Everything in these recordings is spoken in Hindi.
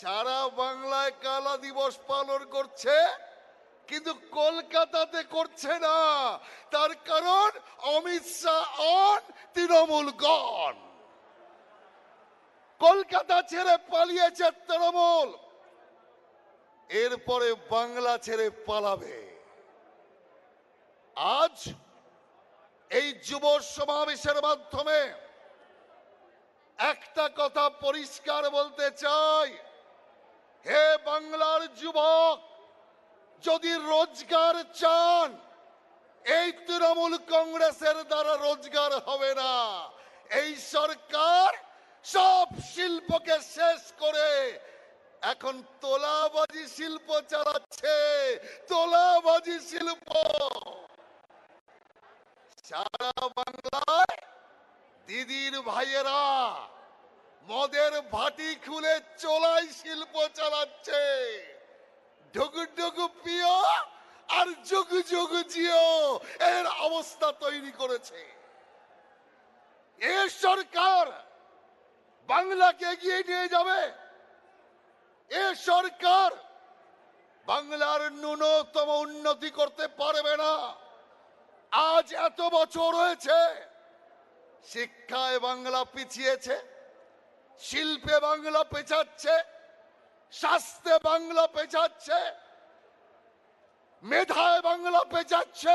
সারা বাংলায় কালা দিবস পালন করছে, কিন্তু কলকাতাতে করছে না। তার কারণ অমিত শাহ অন, তৃণমূল গণ। কলকাতা ছেড়ে পালিয়েছে তৃণমূল, এরপরে বাংলা ছেড়ে পালাবে। আজ এই যুব সমাবেশের মাধ্যমে একটা কথা পরিষ্কার বলতে চাই, হে বাংলার যুবক, যদি রোজগার চান, এই তৃণমূল কংগ্রেসের দ্বারা রোজগার হবে না। এই সরকার সব শিল্পকে শেষ করে এখন তোলাবাজি শিল্প চালাচ্ছে। তোলাবাজি শিল্প সারা বাংলায় দিদির ভাইয়েরা মদের ভাটি খুলে চোলাই শিল্প চালাচ্ছে। ঢুকু ঢুকু পিও আর যুগু যুগু জিও এর অবস্থা তৈরি করেছে। এ সরকার বাংলাকে এগিয়ে নিয়ে যাবে। এ সরকার বাংলার ন্যূনতম উন্নতি করতে পারবে না। আজ এত বছর হয়েছে, শিক্ষায় বাংলা পিছিয়েছে, শিল্পে বাংলা পেছাচ্ছে, স্বাস্থ্যে বাংলা পেছাচ্ছে, মেধায় বাংলা পেছাচ্ছে,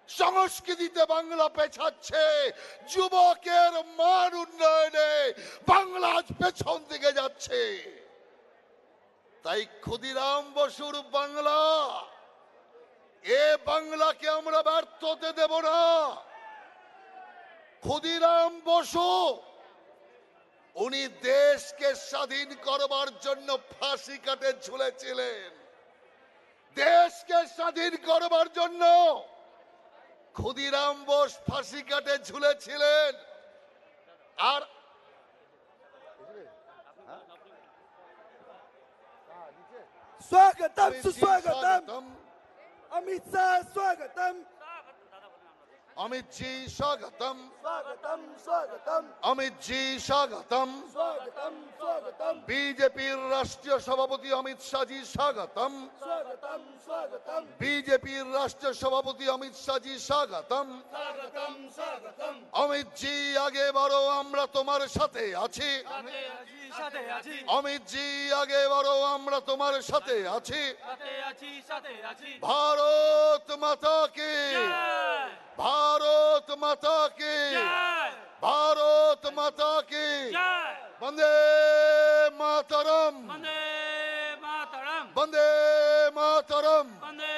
সংস্কৃতিতে বাংলা পেছাচ্ছে। যুবকের মান উন্নয়নে বাংলা আজ পেছন দিকে যাচ্ছে। তাই ক্ষুদিরাম বসুর বাংলা, এ বাংলাকে আমরা ব্যর্থ হতে দেব না। ক্ষুদিরাম বসু উনি দেশকে স্বাধীন করবার জন্য ফাঁসি কাটে ঝুলেছিলেন। দেশকে স্বাধীন করবার জন্য ক্ষুদিরাম বোস ফাঁসি কাটে ঝুলেছিলেন। আর स्वागतम सुस्वागतम अमित शाह स्वागतम अमित जी स्वागतम स्वागतम स्वागतम अमित जी स्वागतम स्वागतम स्वागतम बीजेपी राष्ट्रीय सभापति अमित शाह जी स्वागतम स्वागतम स्वागतम बीजेपी राष्ट्रीय सभापति अमित शाह जी स्वागतम स्वागतम स्वागतम अमित जी आगे बढ़ो, আমরা তোমার সাথে আছি। সাথে আছি অমিত জি আগে বাড়ো, আমরা তোমার সাথে আছি। সাথে আছি ভারত মাতা কি, ভারত মাতা কি, ভারত মাতা কি। বন্দে মাতরম, বন্দে মাতরম বন্দে মাতরম। বন্দে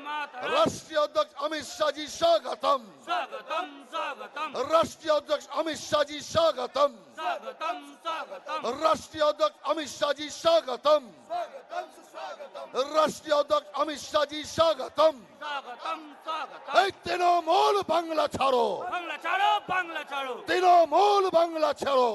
মাতরম রাষ্ট্রীয় অধ্যক্ষ অমিত শাহ জি স্বাগতম, स्वागतम स्वागतम রাষ্ট্রীয় অধ্যক্ষ অমিত শাহ জি স্বাগতম, स्वागतम स्वागतम রাষ্ট্রীয় অধ্যক্ষ অমিত শাহ জি স্বাগতম, स्वागतम स्वागतम রাষ্ট্রীয় অধ্যক্ষ অমিত শাহ জি স্বাগতম। स्वागतम स्वागतम এই তৃণমূল বাংলা ছাড়ো, বাংলা ছাড়ো বাংলা ছাড়ো তৃণমূল বাংলা ছাড়ো।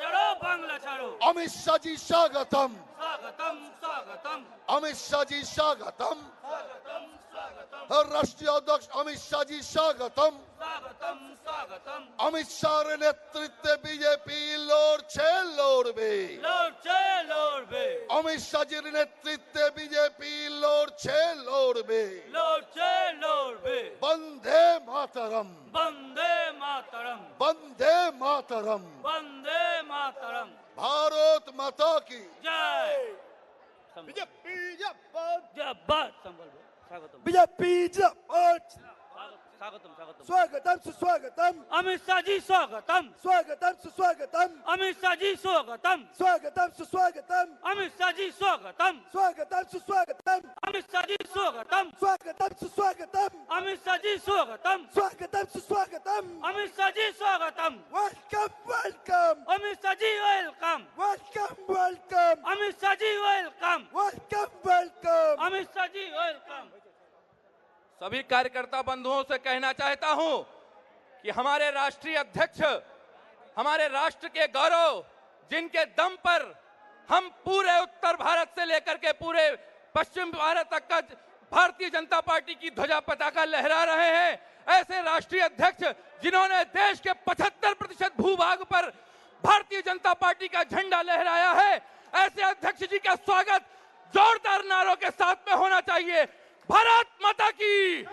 ছাড়ো বাংলা ছাড়ো অমিত শাহ জি স্বাগতম, स्वागतम स्वागतम অমিত শাহ জি স্বাগতম, स्वागतम स्वागतम রাষ্ট্রীয় অধ্যক্ষ অমিত শাহ জি স্বাগতম। स्वागतम स्वागतम অমিত শাহর নেতৃত্বে বিজেপি লড়ছে, লড়বে। লড়বে অমিত শাহজির নেতৃত্বে বিজেপি লড়ছে, লড়বে। লড়বে বন্দে মাতরম, বন্দে মাতরম বন্দে মাতরম। বন্দে মাতরম ভারত মাতা কি জয় বিজেপি জিন্দাবাদ জবাদ সম্বল স্বাগতম বিজেপি জিন্দাবাদ স্বাগতম স্বাগতম स्वागतम सुस्वागतम अमित शाह जी स्वागतम स्वागतम सुस्वागतम अमित शाह जी स्वागतम स्वागतम सुस्वागतम अमित शाह जी स्वागतम स्वागतम सुस्वागतम अमित शाह जी स्वागतम स्वागतम सुस्वागतम अमित शाह जी स्वागतम स्वागतम सुस्वागतम अमित शाह जी स्वागतम welcome welcome Amit Shah ji welcome welcome welcome Amit Shah ji welcome welcome welcome Amit Shah ji welcome सभी कार्यकर्ता बंधुओं से कहना चाहता हूं कि हमारे राष्ट्रीय अध्यक्ष, हमारे राष्ट्र के गौरव, जिनके दम पर हम पूरे उत्तर भारत से लेकर के पूरे पश्चिम भारत तक का भारतीय जनता पार्टी की ध्वजा पताका लहरा रहे हैं, ऐसे राष्ट्रीय अध्यक्ष जिन्होंने देश के 75% भूभाग पर भारतीय जनता पार्टी का झंडा लहराया है, ऐसे अध्यक्ष जी का स्वागत जोरदार नारों के साथ में होना चाहिए। भारत माता की,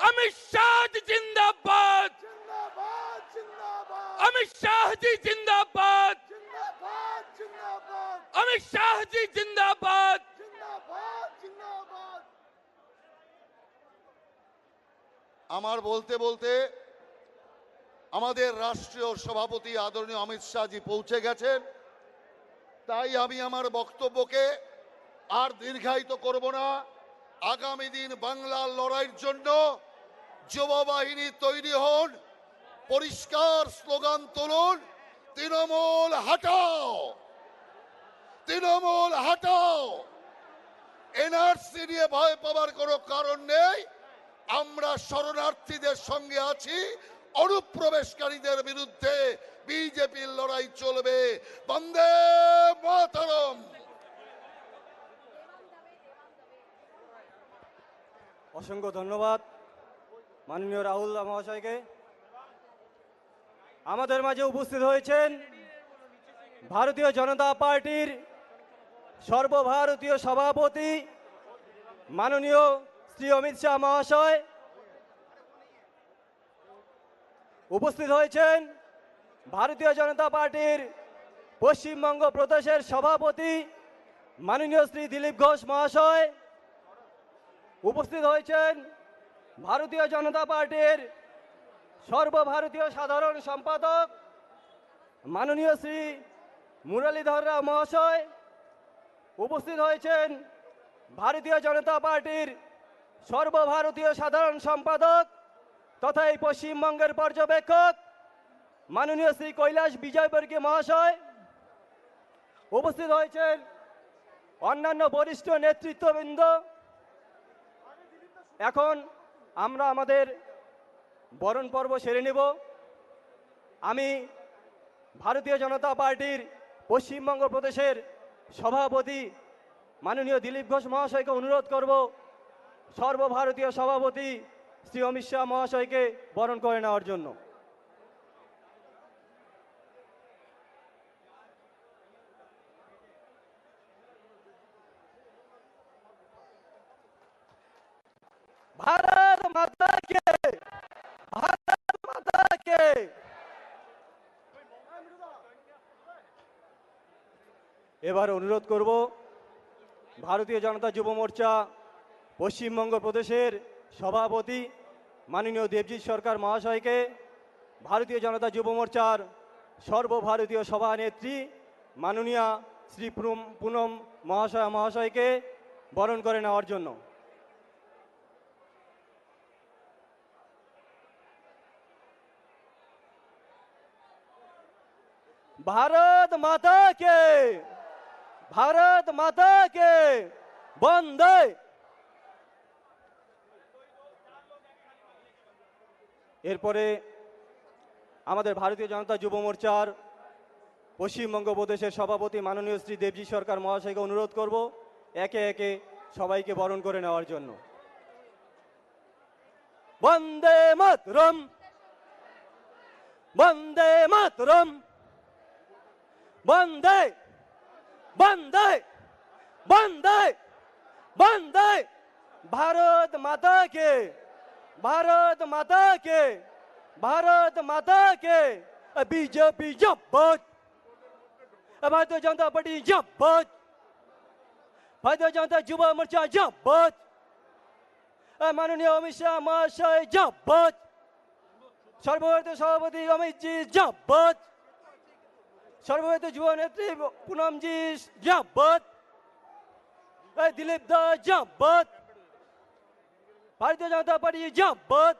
अमित शाह जी जिंदाबाद, जिंदाबाद जिंदाबाद अमित शाह जी जिंदाबाद, जिंदाबाद जिंदाबाद अमित शाह जी जिंदाबाद। जिंदाबाद जिंदाबाद আমার বলতে বলতে আমাদের রাষ্ট্রীয় সভাপতি আদরণীয় অমিত শাহজি পৌঁছে গেছেন, তাই আমি আমার বক্তব্যকে আর দীর্ঘায়িত করব না। আগামী দিন বাংলার লড়াইয়ের জন্য যুব বাহিনী তৈরি হন, পরিষ্কার স্লোগান তুলুন, তৃণমূল হাটাও, তৃণমূল হাটাও। এনআরসি নিয়ে ভয় পাওয়ার কোনো কারণ নেই। আমরা শরণার্থীদের সঙ্গে আছি, অনুপ্রবেশকারীদের বিরুদ্ধে বিজেপির লড়াই চলবে। বন্দে মাতরম। অসংখ্য ধন্যবাদ মাননীয় রাহুল মহাশয়কে। আমাদের মাঝে উপস্থিত হয়েছেন ভারতীয় জনতা পার্টির সর্বভারতীয় সভাপতি মাননীয় শ্রী অমিত শাহ মহাশয়। উপস্থিত হয়েছেন ভারতীয় জনতা পার্টির পশ্চিমবঙ্গ প্রদেশের সভাপতি মাননীয় শ্রী দিলীপ ঘোষ মহাশয়। উপস্থিত হয়েছেন ভারতীয় জনতা পার্টির সর্বভারতীয় সাধারণ সম্পাদক মাননীয় শ্রী মুরলীধর রাও মহাশয়। উপস্থিত হয়েছেন ভারতীয় জনতা পার্টির সর্বভারতীয় সাধারণ সম্পাদক তথা এই পশ্চিমবঙ্গের পর্যবেক্ষক মাননীয় শ্রী কৈলাস বিজয়বর্গীয় মহাশয়। উপস্থিত হয়েছেন অন্যান্য বরিষ্ঠ নেতৃত্ববৃন্দ। এখন আমরা আমাদের বরণ পর্ব সেরে নেব। আমি ভারতীয় জনতা পার্টির পশ্চিমবঙ্গ প্রদেশের সভাপতি মাননীয় দিলীপ ঘোষ মহাশয়কে অনুরোধ করব সর্বভারতীয় সভাপতি শ্রী অমিত শাহ মহাশয়কে বরণ করে নেওয়ার জন্য। भारत माता के, भारत माता के। এবার অনুরোধ করব ভারতীয় জনতা যুব মোর্চা পশ্চিমবঙ্গ প্রদেশের সভাপতি মাননীয় দেবজিৎ সরকার মহাশয়কে ভারতীয় জনতা যুব মোর্চার সর্বভারতীয় সভানেত্রী মাননীয়া শ্রী পুনম মহাশয়কে বরণ করে নেওয়ার জন্য। भारत माता के, भारत माता के बंदे। এরপরে আমাদের ভারতীয় জনতা যুব মোর্চার পশ্চিমবঙ্গ প্রদেশের সভাপতি মাননীয় শ্রী দেবজিৎ সরকার মহাশয়কে অনুরোধ করব একে একে সবাইকে বরণ করে নেওয়ার জন্য। বন্দে মাতরম, বন্দে মাতরম, বন্দে বন্দে বন্দে বন্দে। भारत माता के, भारत माता के, भारत माता के। बीजेपी जिंदाबाद, भारतीय जनता पार्टी जिंदाबाद, भारतीय जनता युवा मोर्चा जिंदाबाद, माननीय अमित शाह महाशय जिंदाबाद, सर्वभारतीय सभापति अमित जी जिंदाबाद, सर्वभारतीय युवा नेत्री पूनम जी जिंदाबाद, दिलीप दा जिंदाबाद, भारतीय जनता पार्टी जिंदाबाद।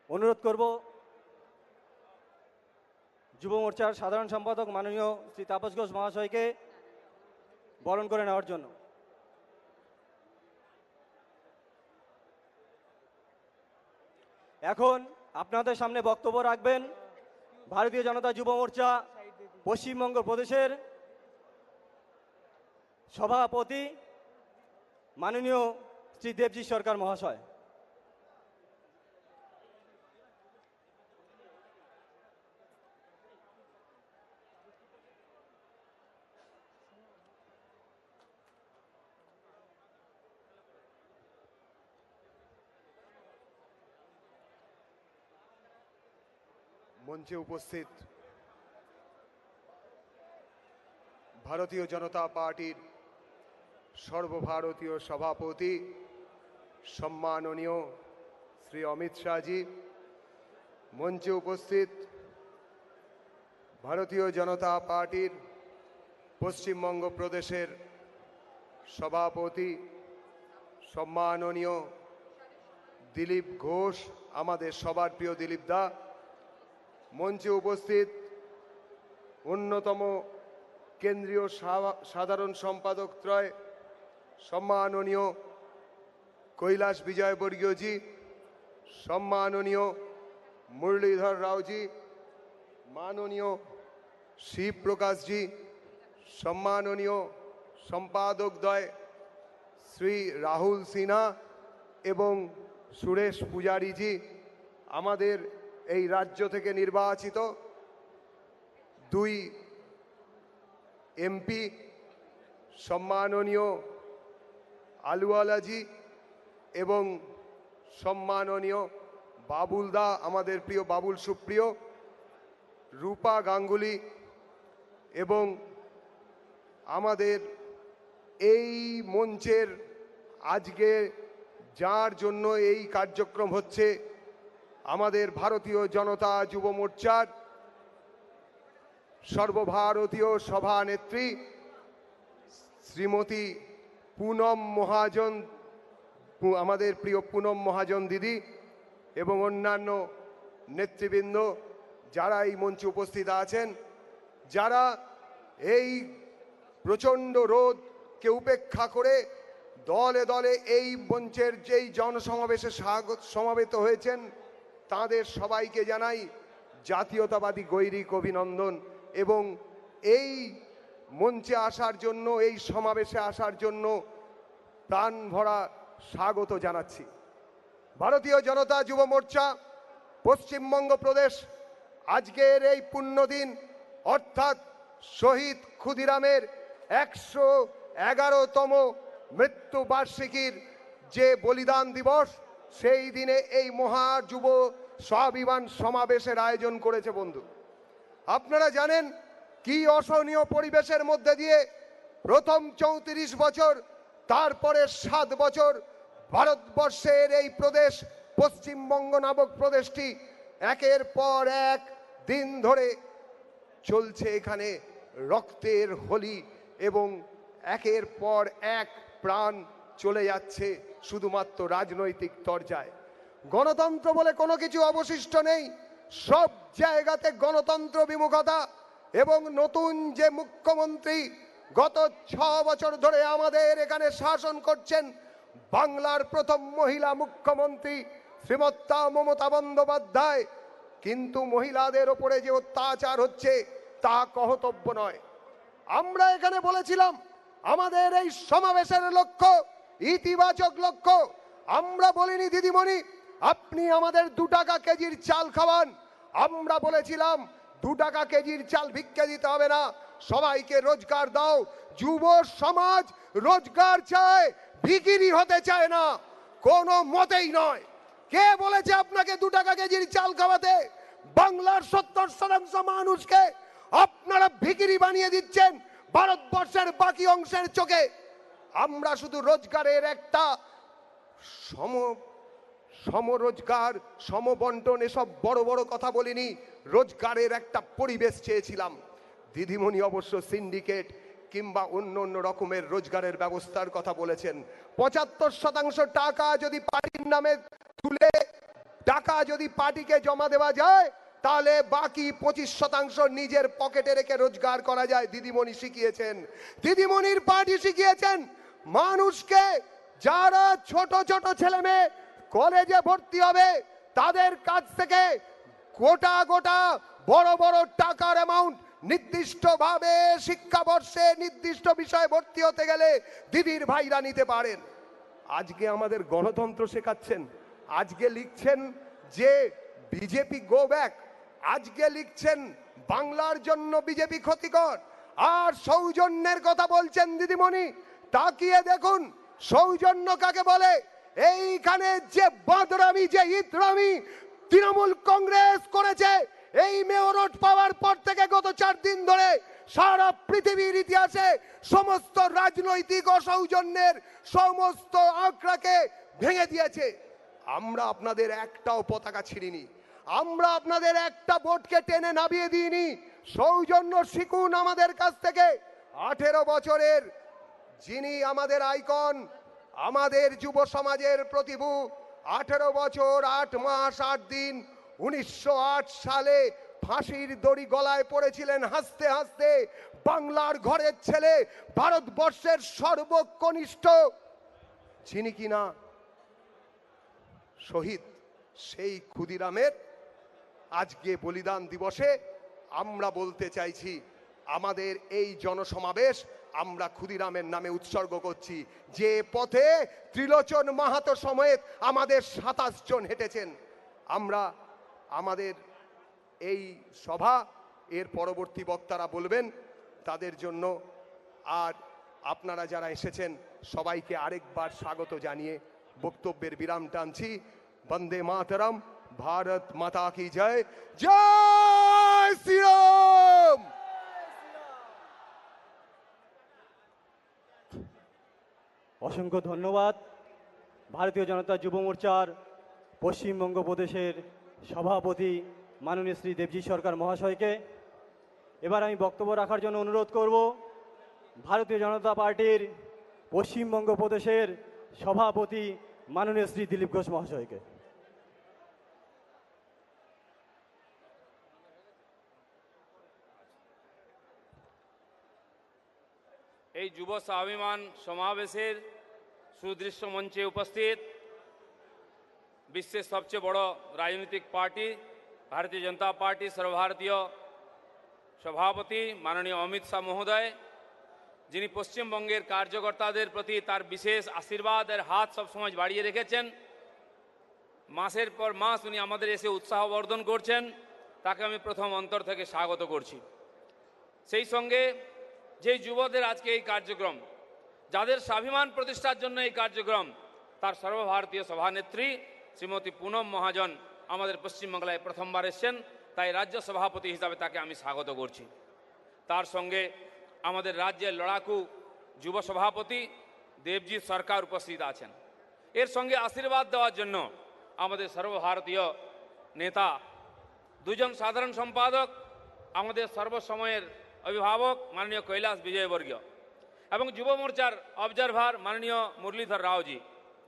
অনুরোধ করব যুব মোর্চার সাধারণ সম্পাদক মাননীয় শ্রী তাপস ঘোষ মহাশয়কে বরণ করে নেওয়ার জন্য। এখন আপনাদের সামনে বক্তব্য রাখবেন ভারতীয় জনতা যুব মোর্চা পশ্চিমবঙ্গ প্রদেশের সভাপতি মাননীয় শ্রী দেবজিৎ সরকার মহাশয়। মঞ্চে উপস্থিত ভারতীয় জনতা পার্টির সর্বভারতীয় সভাপতি সম্মাননীয় শ্রী অমিত শাহজি, মঞ্চে উপস্থিত ভারতীয় জনতা পার্টির পশ্চিমবঙ্গ প্রদেশের সভাপতি সম্মাননীয় দিলীপ ঘোষ, আমাদের সবার প্রিয় দিলীপ দা, মঞ্চে উপস্থিত অন্যতম কেন্দ্রীয় সাধারণ সম্পাদক ত্রয় সম্মাননীয় কৈলাস বিজয়বর্গীয়জি, সম্মাননীয় মুরলীধর রাওজি, মাননীয় শিব প্রকাশজি, সম্মাননীয় সম্পাদকদ্বয় শ্রী রাহুল সিনহা এবং সুরেশ পূজারীজি, আমাদের এই রাজ্য থেকে নির্বাচিত 2 এমপি সম্মাননীয় আলুওয়ালাজি এবং সম্মাননীয় বাবুলদা, আমাদের প্রিয় বাবুল সুপ্রিয়, রূপা গাঙ্গুলি এবং আমাদের এই মঞ্চের আজকে যার জন্য এই কার্যক্রম হচ্ছে, আমাদের ভারতীয় জনতা যুব মোর্চার সর্বভারতীয় সভানেত্রী শ্রীমতী পুনম মহাজন, আমাদের প্রিয় পুনম মহাজন দিদি এবং অন্যান্য নেতৃবৃন্দ যারা এই মঞ্চে উপস্থিত আছেন, যারা এই প্রচণ্ড রোদকে উপেক্ষা করে দলে দলে এই মঞ্চের যেই জনসমাবেশে সমাবেত হয়েছেন, তাদের সবাইকে জানাই জাতীয়তাবাদী গৈরিক অভিনন্দন এবং এই মঞ্চে আসার জন্য, এই সমাবেশে আসার জন্য প্রাণ ভরা স্বাগত জানাচ্ছি। ভারতীয় জনতা যুব মোর্চা পশ্চিমবঙ্গ প্রদেশ আজকের এই পুণ্যদিন অর্থাৎ শহীদ ক্ষুদিরামের 111তম মৃত্যুবার্ষিকীর যে বলিদান দিবস, সেই দিনে এই মহা যুব স্বাভিমান সমাবেশের আয়োজন করেছে। বন্ধু, আপনারা জানেন কি অসহনীয় পরিবেশের মধ্যে দিয়ে প্রথম 34 বছর, তারপরে 7 বছর ভারতবর্ষের এই প্রদেশ পশ্চিমবঙ্গ নামক প্রদেশটি একের পর এক দিন ধরে চলছে এখানে রক্তের হোলি এবং একের পর এক প্রাণ চলে যাচ্ছে শুধুমাত্র রাজনৈতিক তরজায়। গণতন্ত্র বলে কোনো কিছু অবশিষ্ট নেই, সব জায়গাতে গণতন্ত্র বিমুখতা এবং নতুন যে মুখ্যমন্ত্রী গত 6 বছর ধরে আমাদের এখানে শাসন করছেন, বাংলার প্রথম মহিলা মুখ্যমন্ত্রী শ্রীমতী মমতা বন্দ্যোপাধ্যায়, কিন্তু মহিলাদের ওপরে যে অত্যাচার হচ্ছে তা কহতব্য নয়। আমরা এখানে বলেছিলাম আমাদের এই সমাবেশের লক্ষ্য ইতিবাচক লক্ষ্য। আমরা বলিনি দিদিমণি আপনি আমাদের 2 টাকা কেজির চাল খাওয়ান, আমরা বলেছিলাম 2 টাকা কেজির চাল ভিক্ষে দিতে হবে না, সবাইকে রোজগার দাও। যুব সমাজ রোজগার চায়, ভিখিরি হতে চায় না, কোনো মতেই নয়। কে বলেছে আপনাকে 2 টাকা কেজির চাল খাওয়াতে? বাংলার 70% মানুষকে আপনারা ভিখিরি বানিয়ে দিচ্ছেন ভারতবর্ষের বাকি অংশের চোখে। আমরা শুধু রোজগারের একটা সমরোজগার, সমবন্টন, এসব বড় বড় কথা বলিনি, রোজগারের একটা পরিবেশ চেয়েছিলাম। দিদিমণি অবশ্য সিন্ডিকেট কিংবা অন্য অন্য রকমের রোজগারের ব্যবস্থার কথা বলেছেন। 75% টাকা যদি পার্টির নামে তুলে টাকা যদি পার্টিকে জমা দেওয়া যায়, তাহলে বাকি 25% নিজের পকেটে রেখে রোজগার করা যায়। দিদিমণি শিখিয়েছেন, দিদিমণির পার্টি শিখিয়েছেন মানুষকে, যারা ছোট ছোট ছেলে মেয়ে কলেজে ভর্তি হবে তাদের কাছ থেকে গোটা গোটা বড় বড় টাকার অ্যামাউন্ট নির্দিষ্টভাবে শিক্ষাবর্ষে নির্দিষ্ট বিষয়ে ভর্তি হতে গেলে দিদির ভাইরা নিতে পারেন। আজকে আমাদের গণতন্ত্র শেখাচ্ছেন, আজকে লিখছেন যে বিজেপি গো ব্যাক, আজকে লিখছেন বাংলার জন্য বিজেপি ক্ষতিকর, আর সৌজন্যের কথা বলছেন দিদিমণি। তাকিয়ে দেখুন সৌজন্য কাকে বলে। এইখানে যে বাদরামি, যে ইতরামি তৃণমূল কংগ্রেস করেছে, এই মেয়রট পাওয়ার পর থেকে গত 4 দিন ধরে সারা পৃথিবীর ইতিহাসে সমস্ত রাজনৈতিক অসৌজন্যের সমস্ত আঁকড়াকে ভেঙে দিয়েছে। আমরা আপনাদের একটাও পতাকা ছিঁড়িনি, আমরা আপনাদের একটা ভোটকে টেনে নামিয়ে দিইনি। সৌজন্য শিখুন আমাদের কাছ থেকে। 18 বছরের যিনি আমাদের আইকন, আমাদের যুব সমাজের প্রতিভু, 18 বছর 8 মাস 8 দিন 1908 সালে ফাঁসির দড়ি গলায় পড়েছিলেন হাসতে হাসতে। বাংলার ঘরের ছেলে, ভারতবর্ষের সর্বকনিষ্ঠ, যিনি কিনা শহীদ, সেই ক্ষুদিরামের আজকে বলিদান দিবসে আমরা বলতে চাইছি, আমাদের এই জনসমাবেশ আমরা ক্ষুদিরামের নামে উৎসর্গ করছি, যে পথে ত্রিলোচন মাহাতো সমেত আমাদের 27 জন হেঁটেছেন। আমরা আমাদের এই সভা এর পরবর্তী বক্তারা বলবেন তাদের জন্য। আর আপনারা যারা এসেছেন সবাইকে আরেকবার স্বাগত জানিয়ে বক্তব্যের বিরাম টানছি। বন্দে মাতরম, ভারত মাতা কি জয়, জয় শ্রীরাম। অসংখ্য ধন্যবাদ ভারতীয় জনতা যুব মোর্চার পশ্চিমবঙ্গ প্রদেশের সভাপতি মাননীয় শ্রী দেবজি সরকার মহাশয়কে। এবার আমি বক্তব্য রাখার জন্য অনুরোধ করব ভারতীয় জনতা পার্টির পশ্চিমবঙ্গ প্রদেশের সভাপতি মাননীয় শ্রী দিলীপ ঘোষ মহাশয়কে। এই যুব স্বাভিমান সমাবেশের সুদৃশ্য মঞ্চে উপস্থিত বিশ্বের সবচেয়ে বড় রাজনৈতিক পার্টি ভারতীয় জনতা পার্টি সর্বভারতীয় সভাপতি মাননীয় অমিত শাহ মহোদয়, যিনি পশ্চিমবঙ্গের কার্যকর্তাদের প্রতি তার বিশেষ আশীর্বাদের হাত সবসময় বাড়িয়ে রেখেছেন, মাসের পর মাস উনি আমাদের এসে উৎসাহ বর্ধন করছেন, তাকে আমি প্রথম অন্তর থেকে স্বাগত করছি। সেই সঙ্গে যেই যুবদের আজকে এই কার্যক্রম, যাদের স্বাভিমান প্রতিষ্ঠার জন্য এই কার্যক্রম, তার সর্বভারতীয় সভানেত্রী শ্রীমতী পুনম মহাজন আমাদের পশ্চিমবাংলায় প্রথমবার এসেছেন, তাই রাজ্য সভাপতি হিসাবে তাকে আমি স্বাগত করছি। তার সঙ্গে আমাদের রাজ্যের লড়াকু যুব সভাপতি দেবজি সরকার উপস্থিত আছেন। এর সঙ্গে আশীর্বাদ দেওয়ার জন্য আমাদের সর্বভারতীয় নেতা, দুজন সাধারণ সম্পাদক, আমাদের সর্বসময়ের অভিভাবক মাননীয় কৈলাস বিজয়বর্গীয় এবং যুব মোর্চার অবজারভার মাননীয় মুরলীধর রাওজি,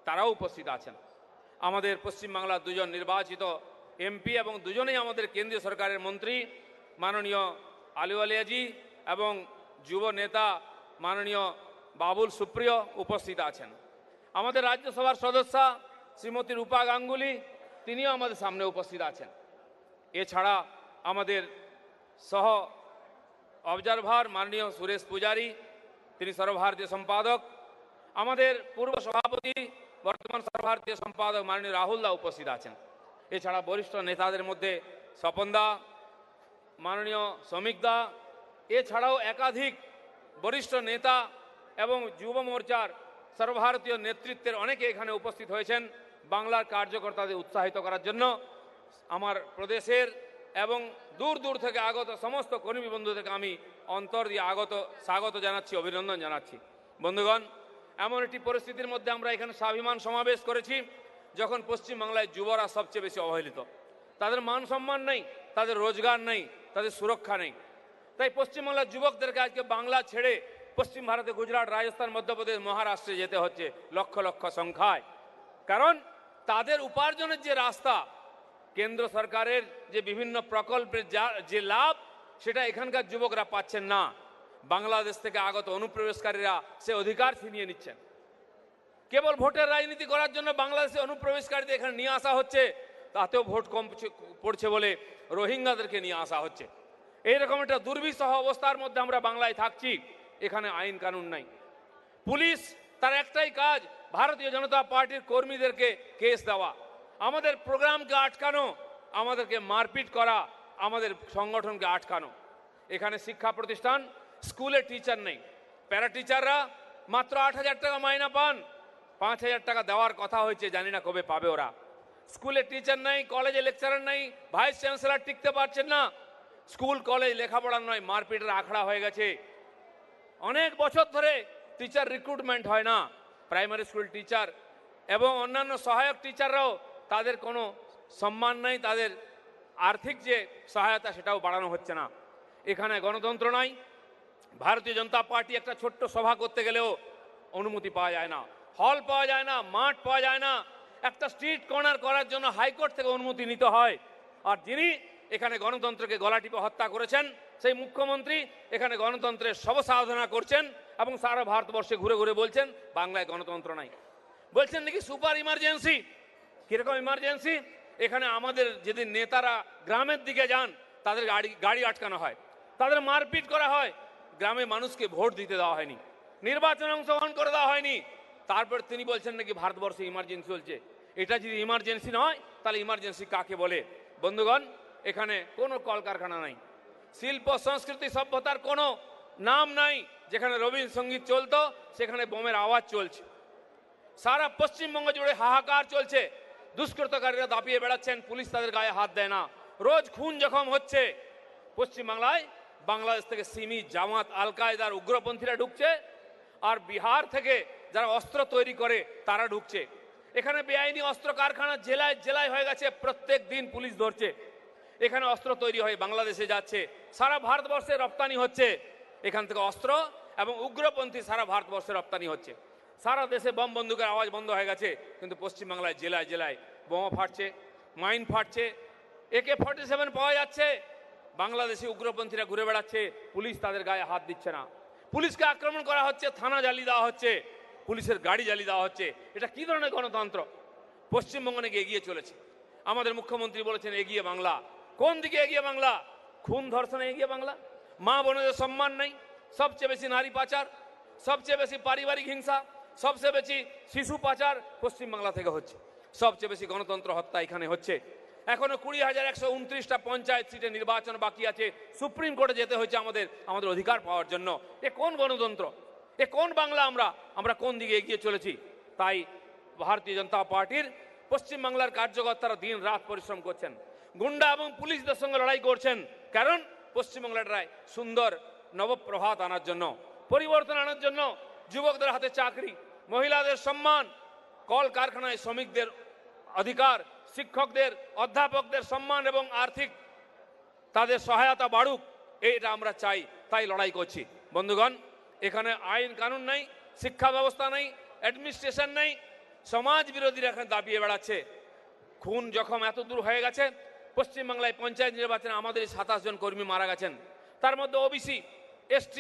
তারাও উপস্থিত আছেন। আমাদের পশ্চিমবাংলার দুজন নির্বাচিত এমপি এবং দুজনেই আমাদের কেন্দ্রীয় সরকারের মন্ত্রী মাননীয় আলুওয়ালিয়াজি এবং যুব নেতা মাননীয় বাবুল সুপ্রিয় উপস্থিত আছেন। আমাদের রাজ্যসভার সদস্যা শ্রীমতী রূপা গাঙ্গুলি, তিনিও আমাদের সামনে উপস্থিত আছেন। এছাড়া আমাদের সহ অবজারভার মাননীয় সুরেশ পূজারী, তিনি সর্বভারতীয় সম্পাদক, আমাদের পূর্ব সভাপতি বর্তমান সর্বভারতীয় সম্পাদক মাননীয় রাহুল দা উপস্থিত আছেন। এছাড়া বরিষ্ঠ নেতাদের মধ্যে স্বপন দা, মাননীয় শ্রমিক দা, এছাড়াও একাধিক বরিষ্ঠ নেতা এবং যুব মোর্চার সর্বভারতীয় নেতৃত্বের অনেকে এখানে উপস্থিত হয়েছেন বাংলার কার্যকর্তাদের উৎসাহিত করার জন্য। আমার প্রদেশের এবং দূর দূর থেকে আগত সমস্ত কর্মী বন্ধুদেরকে আমি অন্তর দিয়ে স্বাগত জানাচ্ছি, অভিনন্দন জানাচ্ছি। বন্ধুগণ, এমন একটি পরিস্থিতির মধ্যে আমরা এখানে স্বাভিমান সমাবেশ করেছি যখন পশ্চিমবাংলায় যুবরা সবচেয়ে বেশি অবহেলিত, তাদের মান সম্মান নেই, তাদের রোজগার নেই, তাদের সুরক্ষা নেই। তাই পশ্চিমবাংলার যুবকদেরকে আজকে বাংলা ছেড়ে পশ্চিম ভারতে গুজরাট, রাজস্থান, মধ্যপ্রদেশ, মহারাষ্ট্রে যেতে হচ্ছে লক্ষ লক্ষ সংখ্যায়। কারণ তাদের উপার্জনের যে রাস্তা, কেন্দ্র সরকারের যে বিভিন্ন প্রকল্পের যে লাভ, সেটা এখানকার যুবকরা পাচ্ছেন না। বাংলাদেশ থেকে আগত অনুপ্রবেশকারীরা সে অধিকার ছিনিয়ে নিচ্ছেন। কেবল ভোটের রাজনীতি করার জন্য বাংলাদেশে অনুপ্রবেশকারীদের এখানে নিয়ে আসা হচ্ছে, তাতেও ভোট কম পড়ছে বলে রোহিঙ্গাদেরকে নিয়ে আসা হচ্ছে। এইরকম একটা দুর্বিষহ অবস্থার মধ্যে আমরা বাংলায় থাকছি। এখানে আইন কানুন নাই। পুলিশ তার একটাই কাজ, ভারতীয় জনতা পার্টির কর্মীদেরকে কেস দেওয়া, আমাদের প্রোগ্রামকে আটকানো, আমাদেরকে মারপিট করা, আমাদের সংগঠনকে আটকানো। এখানে শিক্ষা প্রতিষ্ঠান, স্কুলে টিচার নেই, প্যারা টিচাররা মাত্র 8,000 টাকা মাইনা পান। 5,000 টাকা দেওয়ার কথা হয়েছে, জানি না কবে পাবে ওরা। স্কুলে টিচার নাই, কলেজে লেকচারার নাই, ভাইস চ্যান্সেলর টিকতে পারছেন না। স্কুল কলেজ লেখাপড়া নয়, মারপিটের আখড়া হয়ে গেছে। অনেক বছর ধরে টিচার রিক্রুটমেন্ট হয় না। প্রাইমারি স্কুল টিচার এবং অন্যান্য সহায়ক টিচাররাও তাদের কোনো সম্মান নেই, তাদের আর্থিক যে সহায়তা সেটাও বাড়ানো হচ্ছে না। এখানে গণতন্ত্র নাই। ভারতীয় জনতা পার্টি একটা ছোট্ট সভা করতে গেলেও অনুমতি পাওয়া যায় না, হল পাওয়া যায় না, মাঠ পাওয়া যায় না। একটা স্ট্রিট কর্নার করার জন্য হাইকোর্ট থেকে অনুমতি নিতে হয়। আর যিনি এখানে গণতন্ত্রকে গলা টিপে হত্যা করেছেন সেই মুখ্যমন্ত্রী এখানে গণতন্ত্রের সবসাধনা করছেন এবং সারা ভারতবর্ষে ঘুরে ঘুরে বলছেন বাংলায় গণতন্ত্র নাই। বলছেন নাকি সুপার ইমার্জেন্সি। কিরকম ইমার্জেন্সি? এখানে আমাদের যেদিন নেতারা গ্রামের দিকে যান তাদের গাড়ি আটকানো হয়, তাদের মারপিট করা হয়, গ্রামে মানুষকে ভোট দিতে দেওয়া হয়নি, নির্বাচনে অংশগ্রহণ করে দেওয়া হয়নি। তারপর তিনি বলছেন নাকি ভারতবর্ষে ইমার্জেন্সি চলছে। এটা যদি ইমার্জেন্সি নয় তাহলে ইমার্জেন্সি কাকে বলে? বন্ধুগণ, এখানে কোনো কলকারখানা নাই, শিল্প সংস্কৃতি সভ্যতার কোনো নাম নাই। যেখানে রবীন্দ্রসঙ্গীত চলতো সেখানে বোমের আওয়াজ চলছে। সারা পশ্চিমবঙ্গ জুড়ে হাহাকার চলছে। দুষ্কৃতকারীরা দাপিয়ে বেড়াচ্ছেন, পুলিশ তাদের গায়ে হাত দেয় না। রোজ খুন জখম হচ্ছে। পশ্চিমবাংলায় বাংলাদেশ থেকে সিমি, জামাত, আল কায়দার উগ্রপন্থীরা ঢুকছে, আর বিহার থেকে যারা অস্ত্র তৈরি করে তারা ঢুকছে। এখানে বেআইনি অস্ত্র কারখানা জেলায় জেলায় হয়ে গেছে, প্রত্যেক দিন পুলিশ ধরছে। এখানে অস্ত্র তৈরি হয়ে বাংলাদেশে যাচ্ছে, সারা ভারতবর্ষে রপ্তানি হচ্ছে। এখান থেকে অস্ত্র এবং উগ্রপন্থী সারা ভারতবর্ষে রপ্তানি হচ্ছে। সারা দেশে বম বন্দুকের আওয়াজ বন্ধ হয়ে গেছে, কিন্তু পশ্চিমবাংলায় জেলায় জেলায় বোমা ফাটছে, মাইন ফাটছে, AK-47 পাওয়া যাচ্ছে। বাংলাদেশি উগ্রপন্থীরা ঘুরে বেড়াচ্ছে, পুলিশ তাদের গায়ে হাত দিচ্ছে না। পুলিশকে আক্রমণ করা হচ্ছে, থানা জ্বালিয়ে দেওয়া হচ্ছে, পুলিশের গাড়ি জ্বালিয়ে দেওয়া হচ্ছে। এটা কি ধরনের গণতন্ত্র? পশ্চিমবঙ্গ নাকি এগিয়ে চলেছে। আমাদের মুখ্যমন্ত্রী বলেছেন এগিয়ে বাংলা। কোন দিকে এগিয়ে বাংলা? খুন ধর্ষণে এগিয়ে বাংলা। মা বোনদের সম্মান নেই, সবচেয়ে বেশি নারী পাচার, সবচেয়ে বেশি পারিবারিক হিংসা, সবচেয়ে বেশি শিশু পাচার পশ্চিমবাংলা থেকে হচ্ছে। সবচেয়ে বেশি গণতন্ত্র হত্যা এখানে হচ্ছে। এখনো 20,129টা পঞ্চায়েত সিটে নির্বাচন বাকি আছে। সুপ্রিম কোর্টে যেতে হয়েছে আমাদের অধিকার পাওয়ার জন্য। এ কোন গণতন্ত্র? এ কোন বাংলা? আমরা কোন দিকে এগিয়ে চলেছি? তাই ভারতীয় জনতা পার্টির পশ্চিমবাংলার কার্যকর্তারা দিন রাত পরিশ্রম করছেন, গুন্ডা এবং পুলিশদের সঙ্গে লড়াই করছেন। কারণ পশ্চিমবাংলার সুন্দর নবপ্রভাত আনার জন্য, পরিবর্তন আনার জন্য, যুবকদের হাতে চাকরি, মহিলাদের সম্মান, কল কারখানায় শ্রমিকদের অধিকার, শিক্ষকদের, অধ্যাপকদের সম্মান এবং আর্থিক তাদের সহায়তা বাড়ুক, এটা আমরা চাই। তাই লড়াই করছি। বন্ধুগণ, এখানে আইন কানুন নেই, শিক্ষা ব্যবস্থা নেই, অ্যাডমিনিস্ট্রেশন নেই। সমাজ বিরোধীরা এখানে দাবিয়ে বেড়াচ্ছে। খুন জখম এত দূর হয়ে গেছে। পশ্চিমবাংলায় পঞ্চায়েত নির্বাচনে আমাদের 27 জন কর্মী মারা গেছেন। তার মধ্যে OBC, ST,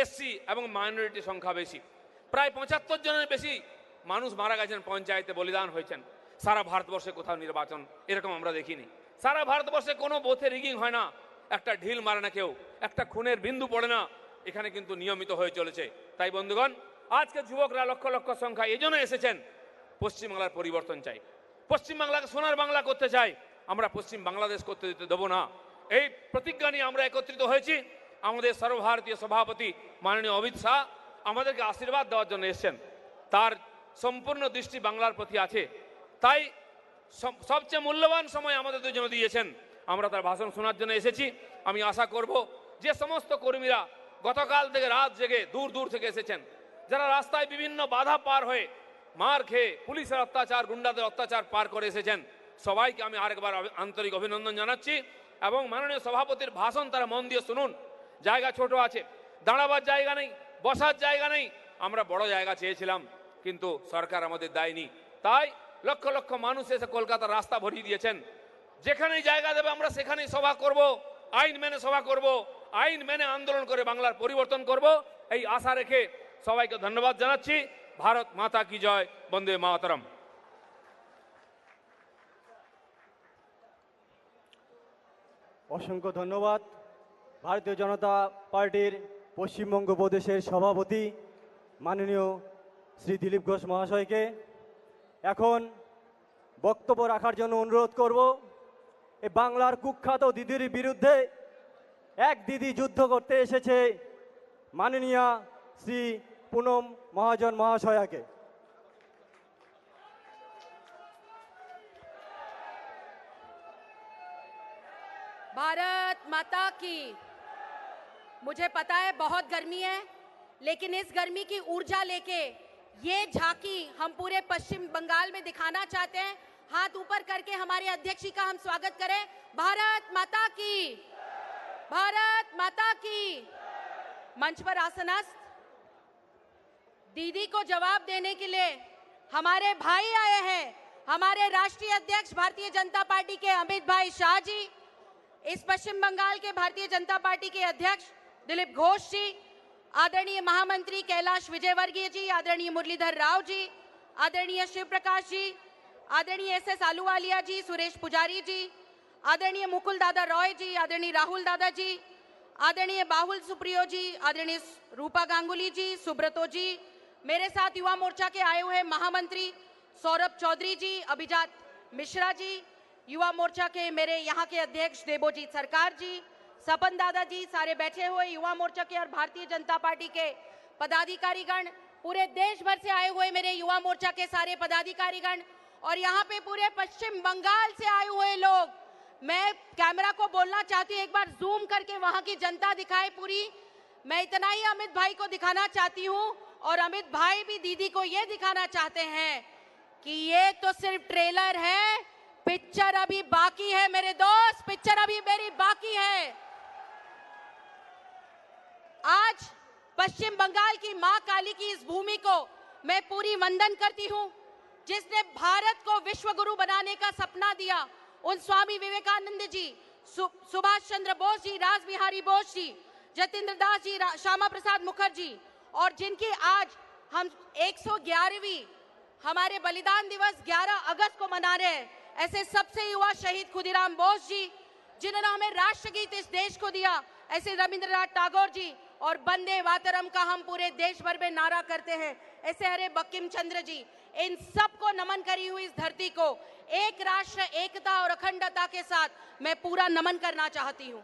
SC এবং মাইনরিটি সংখ্যা বেশি। প্রায় 75 জনের বেশি মানুষ মারা গেছেন, পঞ্চায়েতে বলিদান হয়েছেন। সারা ভারতবর্ষে কোথাও নির্বাচন এরকম আমরা দেখিনি। সারা ভারতবর্ষে কোনো বুথে রিগিং হয় না, একটা ঢিল মারে না কেউ, একটা খুনের বিন্দু পড়ে না। এখানে কিন্তু নিয়মিত হয়ে চলেছে। তাই বন্ধুগণ, আজকে যুবকরা লক্ষ লক্ষ সংখ্যা এই জন্য এসেছেন। পশ্চিমবাংলার পরিবর্তন চাই, পশ্চিমবাংলাকে সোনার বাংলা করতে চাই। আমরা পশ্চিম বাংলাদেশ করতে দিতে দেবো না। এই প্রতিজ্ঞা নিয়ে আমরা একত্রিত হয়েছি। আমাদের সর্বভারতীয় সভাপতি মাননীয় অমিত শাহ আমাদেরকে আশীর্বাদ দেওয়ার জন্য এসেছেন। তার সম্পূর্ণ দৃষ্টি বাংলার প্রতি আছে। তাই সবচেয়ে মূল্যবান সময় আমাদের জন্য দিয়েছেন। আমরা তার ভাষণ শোনার জন্য এসেছি। আমি আশা করব যে সমস্ত কর্মীরা গতকাল থেকে রাত জেগে দূর দূর থেকে এসেছেন, যারা রাস্তায় বিভিন্ন বাধা পার হয়ে মার খেয়ে পুলিশের অত্যাচার, গুন্ডাদের অত্যাচার পার করে এসেছেন, সবাইকে আমি আরেকবার আন্তরিক অভিনন্দন জানাচ্ছি। এবং মাননীয় সভাপতির ভাষণ তারা মন দিয়ে শুনুন। জায়গা ছোট আছে, দাঁড়াবার জায়গা নেই, বসার জায়গা নেই। আমরা বড় জায়গা চেয়েছিলাম, কিন্তু সরকার আমাদের দেয়নি। তাই লক্ষ লক্ষ মানুষ এসে কলকাতার রাস্তা ভরিয়ে দিয়েছেন। যেখানেই জায়গা দেবে আমরা সেখানেই সভা করব, আইন মেনে সভা করব, আইন মেনে আন্দোলন করে বাংলার পরিবর্তন করব। এই আশা রেখে সবাইকে ধন্যবাদ জানাচ্ছি। ভারত মাতা কি জয়, বন্দে মাতরম। অসংখ্য ধন্যবাদ ভারতীয় জনতা পার্টির পশ্চিমবঙ্গ প্রদেশের সভাপতি মাননীয় শ্রী দিলীপ ঘোষ মহাশয়কে। এখন বক্তব্য রাখার জন্য অনুরোধ করব এই বাংলার কুখ্যাত দিদির বিরুদ্ধে এক দিদি যুদ্ধ করতে এসেছে মাননীয়া শ্রী পুনম মহাজন মহাশয়াকে। भारत माता की। मुझे पता है बहुत गर्मी है, लेकिन इस गर्मी की ऊर्जा लेके ये झांकी हम पूरे पश्चिम बंगाल में दिखाना चाहते हैं। हाथ ऊपर करके हमारे अध्यक्ष जी का हम स्वागत करें। भारत माता की, भारत माता की। मंच पर आसनस्थ दीदी को जवाब देने के लिए हमारे भाई आए हैं, हमारे राष्ट्रीय अध्यक्ष भारतीय जनता पार्टी के अमित भाई शाह जी, इस पश्चिम बंगाल के भारतीय जनता पार्टी के अध्यक्ष दिलीप घोष जी, आदरणीय महामंत्री कैलाश विजयवर्गीय जी, आदरणीय मुरलीधर राव जी, आदरणीय शिव प्रकाश जी, आदरणीय SS आलूवालिया जी, सुरेश पुजारी जी, आदरणीय मुकुल दादा रॉय जी, आदरणीय राहुल दादा जी, आदरणीय बाहुल सुप्रियो जी, आदरणीय रूपा गांगुली जी, सुब्रतो जी, मेरे साथ युवा मोर्चा के आए हुए महामंत्री सौरभ चौधरी जी, अभिजात मिश्रा जी, युवा मोर्चा के मेरे यहाँ के अध्यक्ष देबोजीत सरकार जी, सपन दादा जी, सारे बैठे हुए युवा मोर्चा के और भारतीय जनता पार्टी के पदाधिकारीगण, पूरे देश भर से आए हुए मेरे युवा मोर्चा के सारे पदाधिकारीगण और यहाँ पे पूरे पश्चिम बंगाल से आए हुए लोग। मैं कैमरा को बोलना चाहती हूँ, एक बार जूम करके वहाँ की जनता दिखाए पूरी। मैं इतना ही अमित भाई को दिखाना चाहती हूँ और अमित भाई भी दीदी को ये दिखाना चाहते हैं कि ये तो सिर्फ ट्रेलर है, पिक्चर अभी बाकी है मेरे दोस्त, पिक्चर अभी मेरी बाकी है। आज पश्चिम बंगाल की मां काली की इस भूमि को मैं पूरी वंदन करती हूं, जिसने भारत को विश्व गुरु बनाने का सपना दिया। उन स्वामी विवेकानंद जी, सुभाष चंद्र बोस जी, रास बिहारी बोस जी, जतेंद्र दास जी, श्यामा प्रसाद मुखर्जी, और जिनकी आज हम 111वीं हमारे बलिदान दिवस 11 अगस्त को मना रहे हैं, ऐसे सबसे युवा शहीद खुदीराम बोस जी, जिन्होंने हमें राष्ट्रगीत इस देश को दिया, ऐसे रविंद्रनाथ टैगोर जी, और वंदे मातरम का हम पूरे देश भर में नारा करते हैं, ऐसे हरे बंकिम चंद्र जी। इन सबको नमन करी हुई इस धरती को एक राष्ट्र, एकता और अखंडता के साथ मैं पूरा नमन करना चाहती हूँ।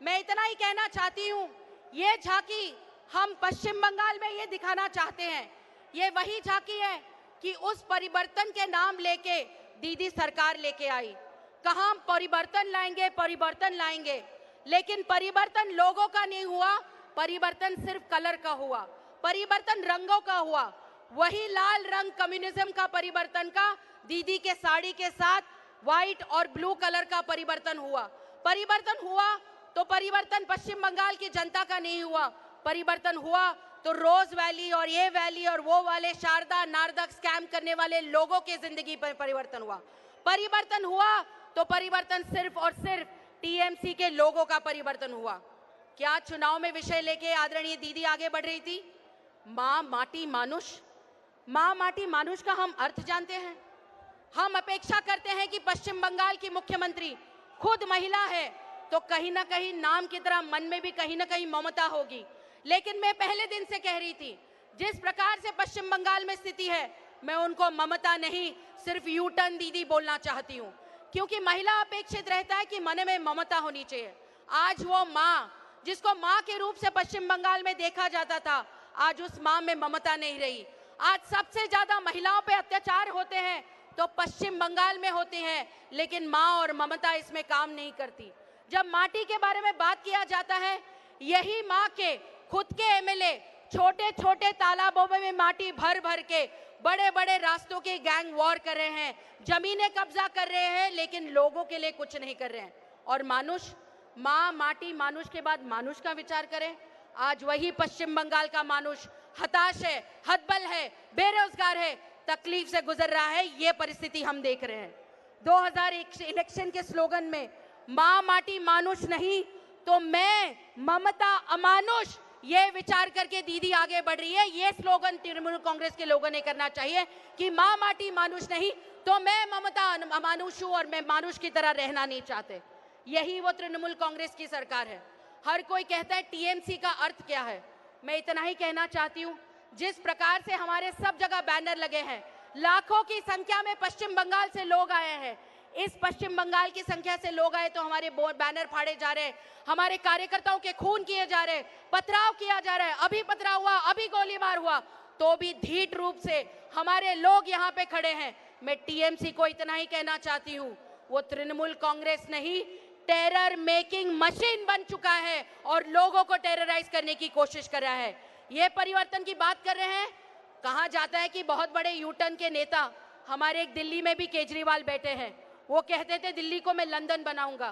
मैं इतना ही कहना चाहती हूँ, ये झांकी हम पश्चिम बंगाल में ये दिखाना चाहते हैं, ये वही झांकी है कि उस परिवर्तन के नाम लेके दीदी सरकार लेके आई। कहाँ हम परिवर्तन लाएंगे, परिवर्तन लाएंगे, लेकिन परिवर्तन लोगों का नहीं हुआ, परिवर्तन सिर्फ कलर का हुआ, परिवर्तन रंगों का हुआ। वही लाल रंग कम्युनिज्म का परिवर्तन का दीदी के साड़ी के साथ व्हाइट और ब्लू कलर का परिवर्तन हुआ। परिवर्तन हुआ तो परिवर्तन पश्चिम बंगाल की जनता का नहीं हुआ, परिवर्तन हुआ तो रोज वैली और ये वैली और वो वाले शारदा नारदक स्कैम करने वाले लोगों के जिंदगी पर परिवर्तन हुआ। परिवर्तन हुआ तो परिवर्तन सिर्फ और सिर्फ टीएमसी के लोगों का परिवर्तन हुआ। क्या चुनाव में विषय लेके आदरणीय दीदी आगे बढ़ रही थी? माँ माटी मानुष। माँ माटी मानुष का हम अर्थ जानते हैं। हम अपेक्षा करते हैं कि पश्चिम बंगाल की मुख्यमंत्री खुद महिला है तो कहीं ना कहीं नाम की तरह मन में भी कहीं ना कहीं ममता होगी। लेकिन मैं पहले दिन से कह रही थी, जिस प्रकार से पश्चिम बंगाल में स्थिति है, मैं उनको ममता नहीं सिर्फ यू टर्न दीदी बोलना चाहती हूँ, क्योंकि महिला अपेक्षित रहता है कि मन में ममता होनी चाहिए। आज वो माँ जिसको माँ के रूप से पश्चिम बंगाल में देखा जाता था, आज उस माँ में ममता नहीं रही। आज सबसे ज्यादा महिलाओं पे अत्याचार होते हैं तो पश्चिम बंगाल में होते हैं, लेकिन माँ और ममता इसमें काम नहीं करती। जब माटी के बारे में बात किया जाता है, यही माँ के खुद के एमएलए छोटे छोटे तालाबों में माटी भर भर के बड़े बड़े रास्तों के गैंग वॉर कर रहे हैं, जमीनें कब्जा कर रहे हैं, लेकिन लोगों के लिए कुछ नहीं कर रहे हैं। और मानुष, माँ माटी मानुष के बाद मानुष का विचार करें। आज वही पश्चिम बंगाल का मानुष हताश है, हतबल है, बेरोजगार है, तकलीफ से गुजर रहा है। ये परिस्थिति हम देख रहे हैं। 2001 इलेक्शन के स्लोगन में माँ माटी मानुष नहीं तो मैं ममता अमानुष, ये विचार करके दीदी आगे बढ़ रही है। ये स्लोगन तृणमूल कांग्रेस के लोगों ने करना चाहिए कि माँ माटी मानुष नहीं तो मैं ममता अमानुष हूं और मैं मानुष की तरह रहना नहीं चाहते। यही वो तृणमूल कांग्रेस की सरकार है। हर कोई कहता है टीएमसी का अर्थ क्या है। मैं इतना ही कहना चाहती हूँ, जिस प्रकार से हमारे सब जगह बैनर लगे हैं, लाखों की संख्या में पश्चिम बंगाल से लोग आए हैं। इस पश्चिम बंगाल की संख्या से लोग आए तो हमारे बैनर फाड़े जा रहे हैं, हमारे कार्यकर्ताओं के खून किए जा रहे हैं, पथराव किया जा रहा है। अभी पथराव हुआ, अभी गोलीबार हुआ, तो भी धीट रूप से हमारे लोग यहाँ पे खड़े हैं। मैं टीएमसी को इतना ही कहना चाहती हूँ, वो तृणमूल कांग्रेस नहीं, टेरर मेकिंग मशीन बन चुका है और लोगों को टेरराइज करने की कोशिश कर रहा है। ये परिवर्तन की बात कर रहे हैं। कहा जाता है कि बहुत बड़े यूटर्न के नेता, हमारे एक दिल्ली में भी केजरीवाल बैठे हैं, वो कहते थे दिल्ली को मैं लंदन बनाऊंगा।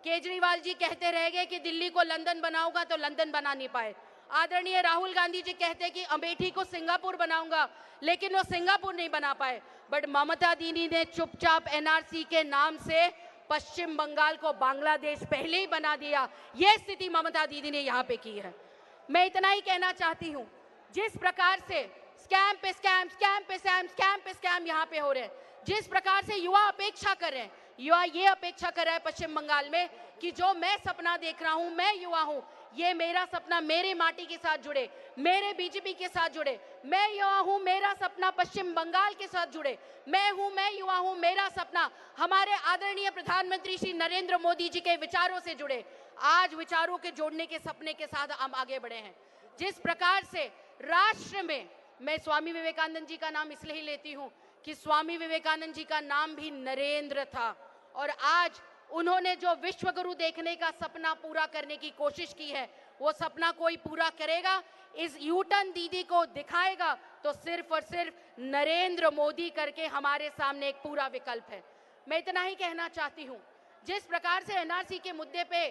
केजरीवाल जी कहते रह गए कि दिल्ली को लंदन बनाऊंगा, तो लंदन बना नहीं पाए। आदरणीय राहुल गांधी जी कहते कि अमेठी को सिंगापुर बनाऊंगा, लेकिन वो सिंगापुर नहीं बना पाए। बट ममता दीदी ने चुपचाप एनआरसी के नाम से पश्चिम बंगाल को बांग्लादेश पहले ही बना दिया। ये स्थिति ममता दीदी ने यहाँ पे की है। मैं इतना ही कहना चाहती हूँ, जिस प्रकार से स्कैम पे स्कैम, स्कैम पे स्कैम, स्कैम पे स्कैम यहाँ पे हो रहे हैं, जिस प्रकार से युवा अपेक्षा कर रहे हैं, युवा ये अपेक्षा कर रहा है पश्चिम बंगाल में कि जो मैं सपना देख रहा हूँ, मैं युवा हूँ, ये मेरा सपना मेरे माटी के साथ जुड़े, मेरे बीजेपी के साथ जुड़े। मैं युवा हूँ, मेरा सपना पश्चिम बंगाल के साथ जुड़े। मैं युवा हूँ, मेरा सपना हमारे आदरणीय प्रधानमंत्री श्री नरेंद्र मोदी जी के विचारों से जुड़े। आज विचारों के जोड़ने के सपने के साथ हम आगे बढ़े हैं। जिस प्रकार से राष्ट्र में, मैं स्वामी विवेकानंद जी का नाम इसलिए ही लेती हूँ कि स्वामी विवेकानंद जी का नाम भी नरेंद्र था, और आज उन्होंने जो विश्व गुरु देखने का सपना पूरा करने की कोशिश की है, वो सपना कोई पूरा करेगा, इस यूटर्न दीदी को दिखाएगा, तो सिर्फ और सिर्फ नरेंद्र मोदी करके हमारे सामने एक पूरा विकल्प है। मैं इतना ही कहना चाहती हूँ, जिस प्रकार से एनआरसी के मुद्दे पे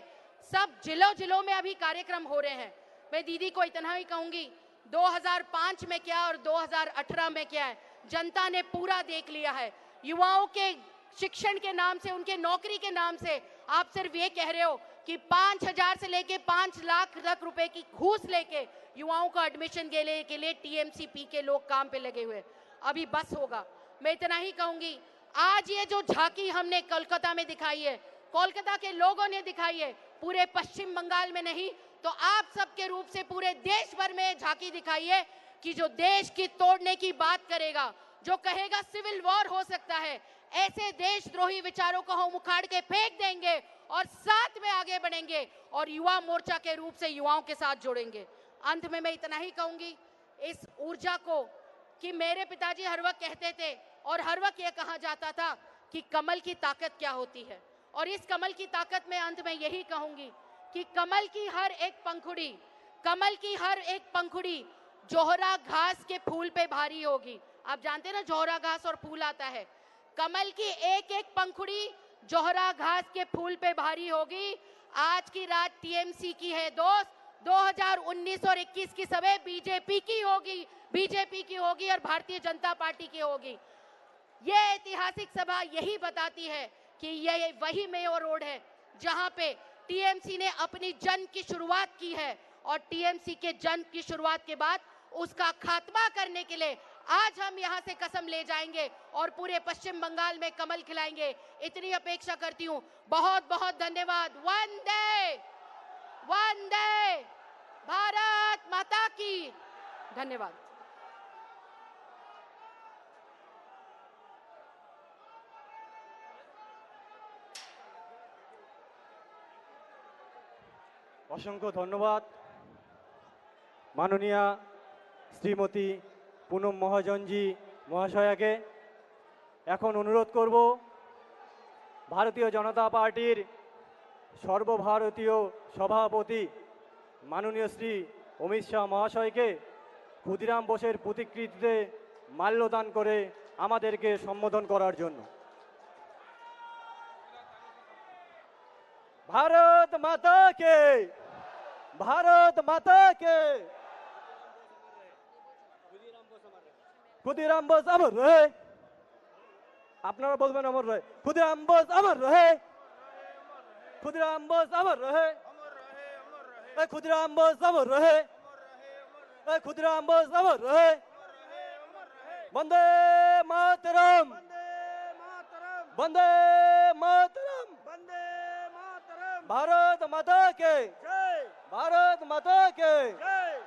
सब जिलों में अभी कार्यक्रम हो रहे हैं, मैं दीदी को इतना ही कहूंगी, 2005 में क्या और 2018 में क्या है, जनता ने पूरा देख लिया है। युवाओं के शिक्षण के नाम से, उनके नौकरी के नाम से आप सिर्फ ये कह रहे हो कि 5,000 से लेके 5 लाख तक रुपए की घूस लेके युवाओं का एडमिशन के लिए टीएमसीपी के लोग काम पे लगे हुए। अभी बस होगा। मैं इतना ही कहूंगी, आज ये जो झांकी हमने कोलकाता में दिखाई है, कोलकाता के लोगों ने दिखाई है, पूरे पश्चिम बंगाल में नहीं तो आप सबके रूप से पूरे देश भर में झांकी दिखाई है कि जो देश की तोड़ने की बात करेगा, जो कहेगा सिविल वॉर हो सकता है, ऐसे देशद्रोही विचारों को हम उखाड़ के फेंक देंगे और साथ में आगे बढ़ेंगे और युवा मोर्चा के रूप से युवाओं के साथ जुड़ेंगे। अंत में मैं इतना ही कहूंगी, इस ऊर्जा को, कि मेरे पिताजी हर वक्त कहते थे और हर वक्त ये कहा जाता था कि कमल की ताकत क्या होती है, और इस कमल की ताकत में अंत में यही कहूंगी कि कमल की हर एक पंखुड़ी जोहरा घास के फूल पे भारी होगी। आप जानते हैं ना, जोहरा घास और फूल आता है। कमल की एक एक पंखुड़ी जोहरा घास के फूल पे भारी होगी। आज की रात टीएमसी की है दोस्त, 2019 और 21 की सभा बीजेपी की होगी और भारतीय जनता पार्टी की होगी। ये ऐतिहासिक सभा यही बताती है कि ये वही मेयो रोड है जहां पे टीएमसी ने अपनी जंग की शुरुआत की है, और टीएमसी के जंग की शुरुआत के बाद उसका खात्मा करने के लिए आज हम यहां से कसम ले जाएंगे और पूरे पश्चिम बंगाल में कमल खिलाएंगे। इतनी अपेक्षा करती हूं। बहुत बहुत धन्यवाद। वंदे वंदे भारत माता की। धन्यवाद। অসংখ্য ধন্যবাদ মাননীয়া শ্রীমতী পুনম মহাজনজি মহাশয়াকে। এখন অনুরোধ করব ভারতীয় জনতা পার্টির সর্বভারতীয় সভাপতি মাননীয় শ্রী অমিত শাহ মহাশয়কে ক্ষুদিরাম বোসের প্রতিকৃতিতে মাল্যদান করে আমাদেরকে সম্বোধন করার জন্য। भारत माता के, भारत माता के। ক্ষুদিরাম বোস अमर रहे। আপনারা বলবেন অমর রহে। ক্ষুদিরাম বোস अमर रहे। ক্ষুদিরাম বোস अमर रहे। ক্ষুদিরাম বোস अमर रहे। ক্ষুদিরাম বোস अमर रहे। वंदे मातरम, वंदे मातरम, भारत माता के जय, भारत माता के जय।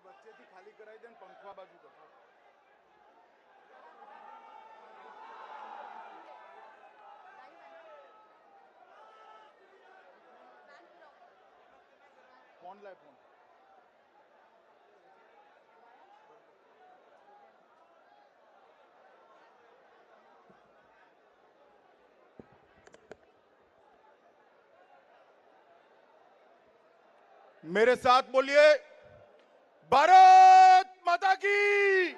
बच्चे थी खाली कराई देन पंखवा बाजू का। फोन लाए फोन मेरे साथ बोलिए भारत माता की।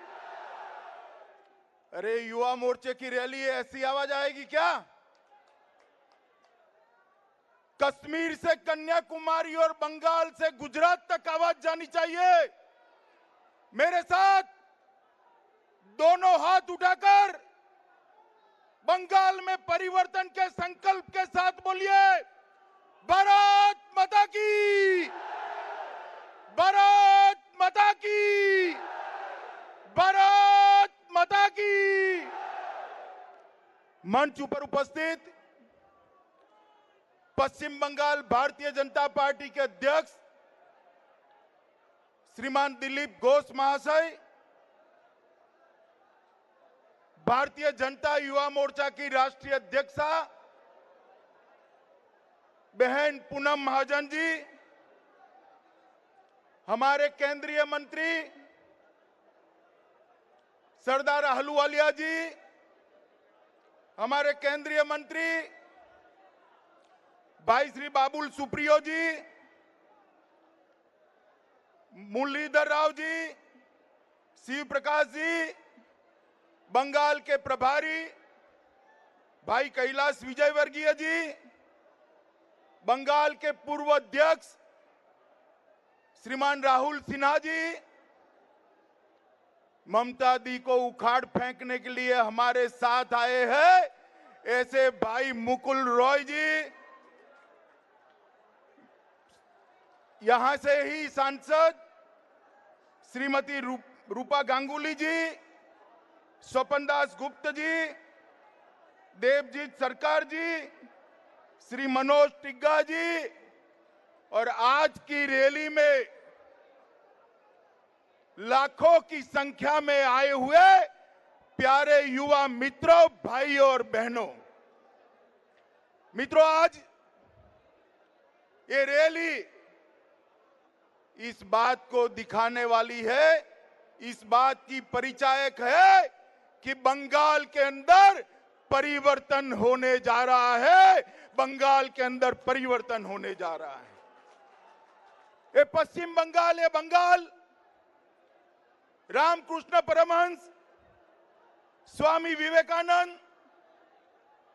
अरे युवा मोर्चे की रैली है, ऐसी आवाज आएगी क्या? कश्मीर से कन्याकुमारी और बंगाल से गुजरात तक आवाज जानी चाहिए। मेरे साथ दोनों हाथ उठाकर बंगाल में परिवर्तन के संकल्प के साथ बोलिए भारत माता की, भारत माता की, भारत माता की। मंच पर उपस्थित पश्चिम बंगाल भारतीय जनता पार्टी के अध्यक्ष श्रीमान दिलीप घोष महाशय, भारतीय जनता युवा मोर्चा की राष्ट्रीय अध्यक्षा बहन पूनम महाजन जी, हमारे केंद्रीय मंत्री सरदार अहलूवालिया जी, हमारे केंद्रीय मंत्री भाई श्री बाबुल सुप्रियो जी, मुरलीधर राव जी, शिव प्रकाश जी, बंगाल के प्रभारी भाई कैलाश विजयवर्गीय जी, बंगाल के पूर्व अध्यक्ष श्रीमान राहुल सिन्हा जी, ममता दी को उखाड़ फेंकने के लिए हमारे साथ आए हैं ऐसे भाई मुकुल रॉय जी, यहां से ही सांसद श्रीमती रूपा गांगुली जी, स्वपन दास गुप्त जी, देवजीत सरकार जी, श्री मनोज टिग्गा जी, और आज की रैली में लाखों की संख्या में आए हुए प्यारे युवा मित्रों, भाइयों और बहनों। मित्रों, आज ये रैली इस बात को दिखाने वाली है, इस बात की परिचायक है कि बंगाल के अंदर परिवर्तन होने जा रहा है, बंगाल के अंदर परिवर्तन होने जा रहा है। ये पश्चिम बंगाल, ये बंगाल रामकृष्ण परमहंस, स्वामी विवेकानंद,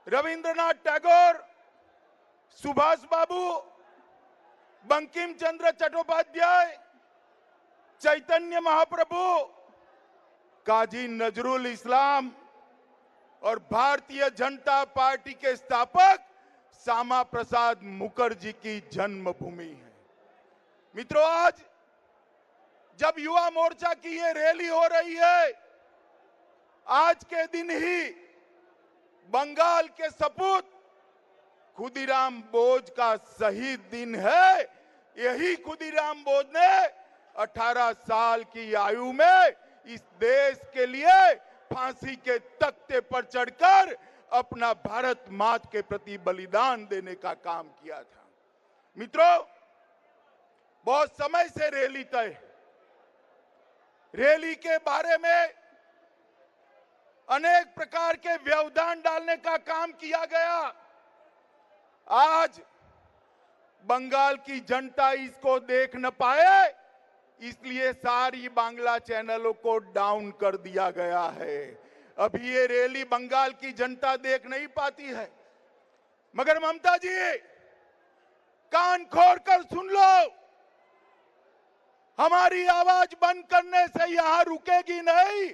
रविंद्रनाथ टैगोर, सुभाष बाबू, बंकिम चंद्र चट्टोपाध्याय, चैतन्य महाप्रभु, काजी नजरुल इस्लाम और भारतीय जनता पार्टी के स्थापक श्यामा प्रसाद मुखर्जी की जन्मभूमि है। मित्रों, आज जब युवा मोर्चा की ये रैली हो रही है, आज के दिन ही बंगाल के सपूत खुदीराम बोस का शहीद दिन है। यही खुदीराम बोस ने 18 साल की आयु में इस देश के लिए फांसी के तख्ते पर चढ़कर अपना भारत माता के प्रति बलिदान देने का काम किया था। मित्रों, बहुत समय से रैली तय, रैली के बारे में अनेक प्रकार के व्यवधान डालने का काम किया गया। आज बंगाल की जनता इसको देख न पाए, इसलिए सारी बांग्ला चैनलों को डाउन कर दिया गया है। अभी ये रैली बंगाल की जनता देख नहीं पाती है, मगर ममता जी कान खोल कर सुन लो, हमारी आवाज बंद करने से यहां रुकेगी नहीं।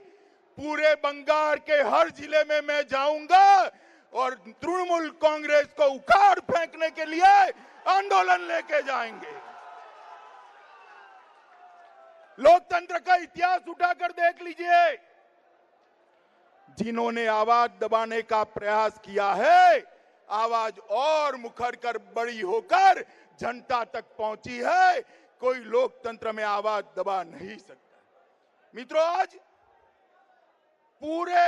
पूरे बंगाल के हर जिले में मैं जाऊंगा और तृणमूल कांग्रेस को उखाड़ फेंकने के लिए आंदोलन लेके जाएंगे। लोकतंत्र का इतिहास उठाकर देख लीजिए, जिन्होंने आवाज दबाने का प्रयास किया है, आवाज और मुखर कर बड़ी होकर जनता तक पहुंची है। कोई लोकतंत्र में आवाज दबा नहीं सकता। मित्रों, आज पूरे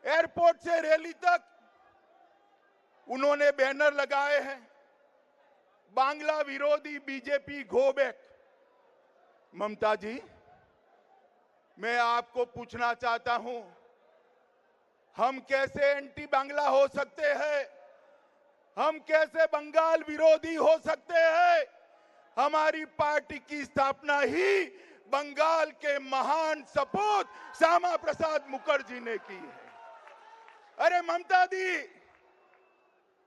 एयरपोर्ट से रैली तक उन्होंने बैनर लगाए हैं, बांग्ला विरोधी बीजेपी गो बैक। ममता जी, मैं आपको पूछना चाहता हूं, हम कैसे एंटी बांग्ला हो सकते हैं? हम कैसे बंगाल विरोधी हो सकते हैं? हमारी पार्टी की स्थापना ही बंगाल के महान सपूत श्यामा प्रसाद मुखर्जी ने की है। अरे ममता दी,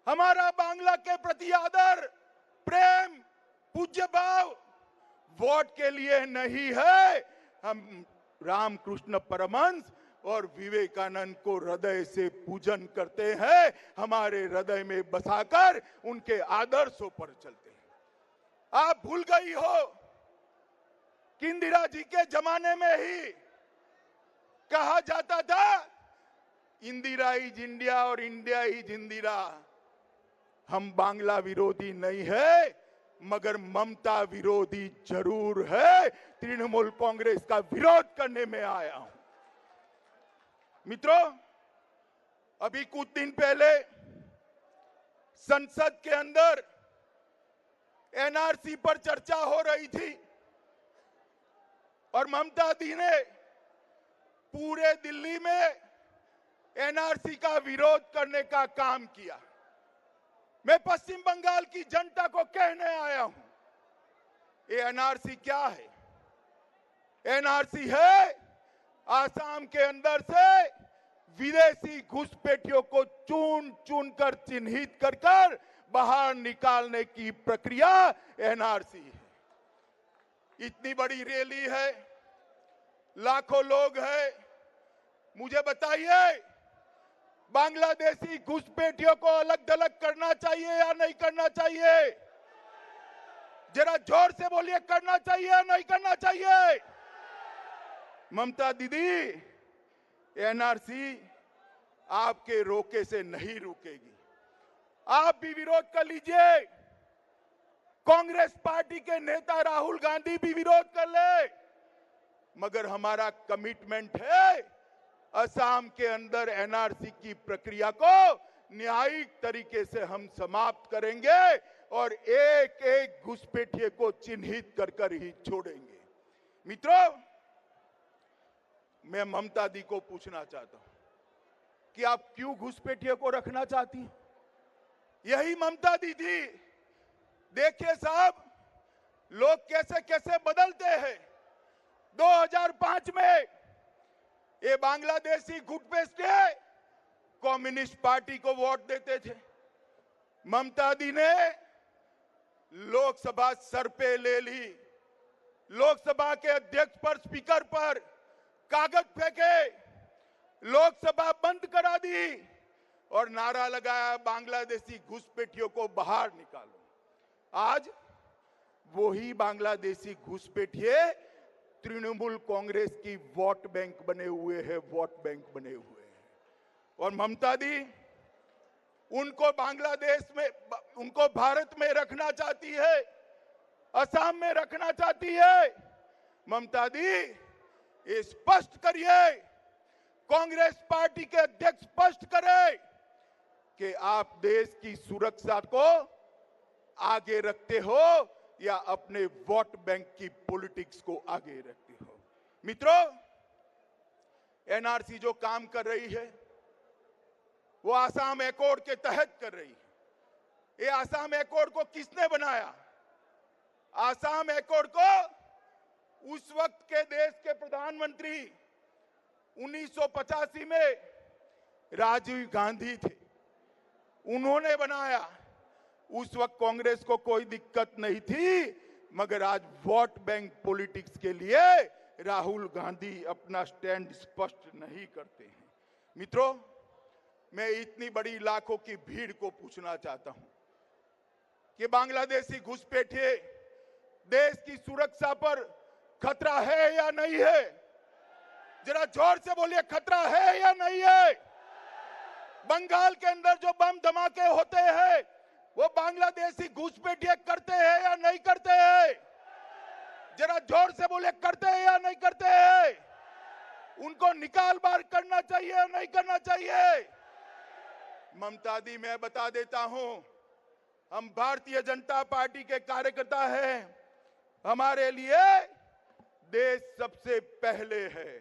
हमारा बांग्ला के प्रति आदर, प्रेम, पूज्य भाव वोट के लिए नहीं है। हम रामकृष्ण परमहंस और विवेकानंद को हृदय से पूजन करते हैं, हमारे हृदय में बसाकर उनके आदर्शों पर चलते हैं। आप भूल गई हो कि इंदिरा जी के जमाने में ही कहा जाता था इंदिरा इज इंडिया और इंडिया इज इंदिरा। हम बांग्ला विरोधी नहीं है, मगर ममता विरोधी जरूर है। तृणमूल कांग्रेस का विरोध करने में आया हूं। मित्रों, अभी कुछ दिन पहले संसद के अंदर एनआरसी पर चर्चा हो रही थी और ममता दी ने पूरे दिल्ली में एनआरसी का विरोध करने का काम किया। मैं पश्चिम बंगाल की जनता को कहने आया हूं, ये एनआरसी क्या है? एनआरसी है आसाम के अंदर से विदेशी घुसपैठियों को चुन चुन कर चिन्हित कर कर बाहर निकालने की प्रक्रिया एनआरसी है। इतनी बड़ी रैली है, लाखों लोग हैं। मुझे बताइए, बांग्लादेशी घुसपैठियों को अलग थलग करना चाहिए या नहीं करना चाहिए? जरा जोर से बोलिए, करना चाहिए या नहीं करना चाहिए? ममता दीदी, एनआरसी आपके रोके से नहीं रुकेगी। आप भी विरोध कर लीजिए, कांग्रेस पार्टी के नेता राहुल गांधी भी विरोध कर ले, मगर हमारा कमिटमेंट है असम के अंदर एनआरसी की प्रक्रिया को न्यायिक तरीके से हम समाप्त करेंगे और एक एक घुसपैठिए को चिन्हित कर कर ही छोड़ेंगे। मित्रों, मैं ममता दी को पूछना चाहता हूं कि आप क्यों घुसपैठिए को रखना चाहती हैं? यही ममता दी थी। देखिए साहब, लोग कैसे कैसे बदलते हैं। 2005 में ये बांग्लादेशी घुसपैठिए कम्युनिस्ट पार्टी को वोट देते थे। ममता दी ने लोकसभा सर पे ले ली, लोकसभा के अध्यक्ष पर, स्पीकर पर कागज फेंके, लोकसभा बंद करा दी और नारा लगाया बांग्लादेशी घुसपैठियों को बाहर निकालो। आज वही बांग्लादेशी घुसपैठिए तृणमूल कांग्रेस की वोट बैंक बने हुए हैं, वोट बैंक बने हुए हैं। और ममता दी उनको बांग्लादेश में, उनको भारत में रखना चाहती है, असम में रखना चाहती है। ममता दी, ये स्पष्ट करिए, कांग्रेस पार्टी के अध्यक्ष स्पष्ट करें कि आप देश की सुरक्षा को आगे रखते हो या अपने वोट बैंक की पॉलिटिक्स को आगे रखते हो। मित्रों, एनआरसी जो काम कर रही है वो आसाम एकॉर्ड के तहत कर रही है। ये आसाम एकॉर्ड को किसने बनाया? आसाम एकॉर्ड को उस वक्त के देश के प्रधानमंत्री 1985 में राजीव गांधी थे, उन्होंने बनाया। उस वक्त कांग्रेस को कोई दिक्कत नहीं थी, मगर आज वोट बैंक पॉलिटिक्स के लिए राहुल गांधी अपना स्टैंड स्पष्ट नहीं करते हैं। मित्रों, मैं इतनी बड़ी लाखों की भीड़ को पूछना चाहता हूं कि बांग्लादेशी घुसपैठिए देश की सुरक्षा पर खतरा है या नहीं है? जरा जोर से बोलिए, खतरा है या नहीं है? बंगाल के अंदर जो बम धमाके होते हैं वो बांग्लादेशी घुसपैठिए करते हैं या नहीं करते हैं? जरा जोर से बोले, करते हैं या नहीं करते हैं? उनको निकाल बाहर करना चाहिए या नहीं करना चाहिए? ममता दी, मैं बता देता हूं, हम भारतीय जनता पार्टी के कार्यकर्ता हैं। हमारे लिए देश सबसे पहले है,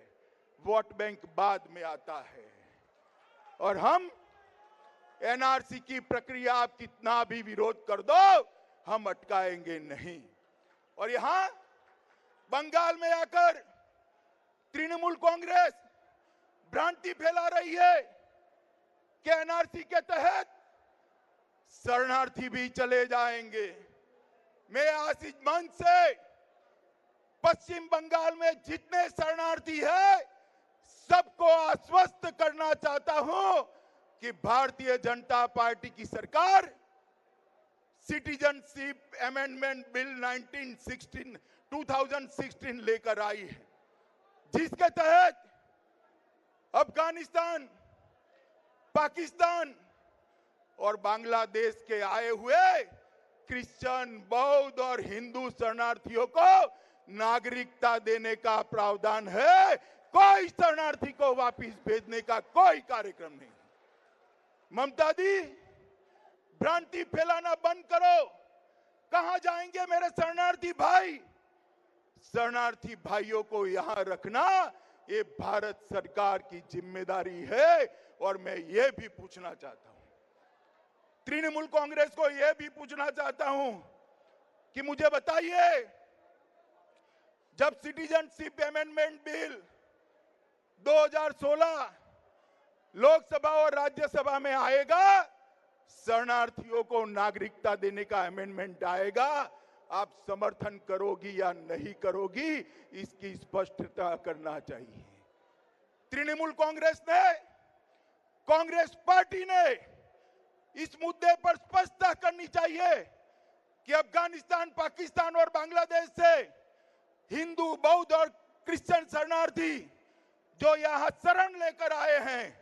वोट बैंक बाद में आता है। और हम एनआरसी की प्रक्रिया आप कितना भी विरोध कर दो, हम अटकाएंगे नहीं। और यहां बंगाल में आकर तृणमूल कांग्रेस भ्रांति फैला रही है कि एनआरसी के तहत शरणार्थी भी चले जाएंगे। मैं आज इस मंच से पश्चिम बंगाल में जितने शरणार्थी हैं सबको आश्वस्त करना चाहता हूं कि भारतीय जनता पार्टी की सरकार सिटीजनशिप अमेंडमेंट बिल 2016 लेकर आई है, जिसके तहत अफगानिस्तान, पाकिस्तान और बांग्लादेश के आए हुए क्रिश्चियन, बौद्ध और हिंदू शरणार्थियों को नागरिकता देने का प्रावधान है। कोई शरणार्थी को वापस भेजने का कोई कार्यक्रम नहीं। ममता दी, भ्रांति फैलाना बंद करो। कहां जाएंगे मेरे शरणार्थी भाई? शरणार्थी भाइयों को यहां रखना ये भारत सरकार की जिम्मेदारी है। और मैं ये भी पूछना चाहता हूं, तृणमूल कांग्रेस को यह भी पूछना चाहता हूं कि मुझे बताइए, जब सिटीजनशिप अमेंडमेंट बिल 2016 लोकसभा और राज्यसभा में आएगा, शरणार्थियों को नागरिकता देने का अमेंडमेंट आएगा, आप समर्थन करोगी या नहीं करोगी, इसकी स्पष्टता करना चाहिए। तृणमूल कांग्रेस ने, कांग्रेस पार्टी ने इस मुद्दे पर स्पष्टता करनी चाहिए कि अफगानिस्तान, पाकिस्तान और बांग्लादेश से हिंदू, बौद्ध और क्रिश्चियन शरणार्थी जो यहां शरण लेकर आए हैं,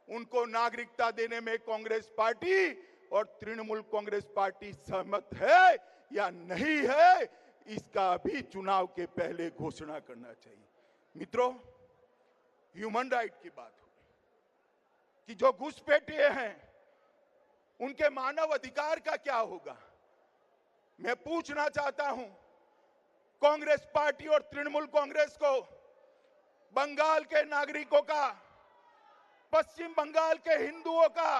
उनको नागरिकता देने में कांग्रेस पार्टी और तृणमूल कांग्रेस पार्टी सहमत है या नहीं है, इसका भी चुनाव के पहले घोषणा करना चाहिए। मित्रों, ह्यूमन राइट की बात हुई कि जो घुसपैठिए हैं उनके मानव अधिकार का क्या होगा। मैं पूछना चाहता हूं कांग्रेस पार्टी और तृणमूल कांग्रेस को, बंगाल के नागरिकों का, पश्चिम बंगाल के हिंदुओं का,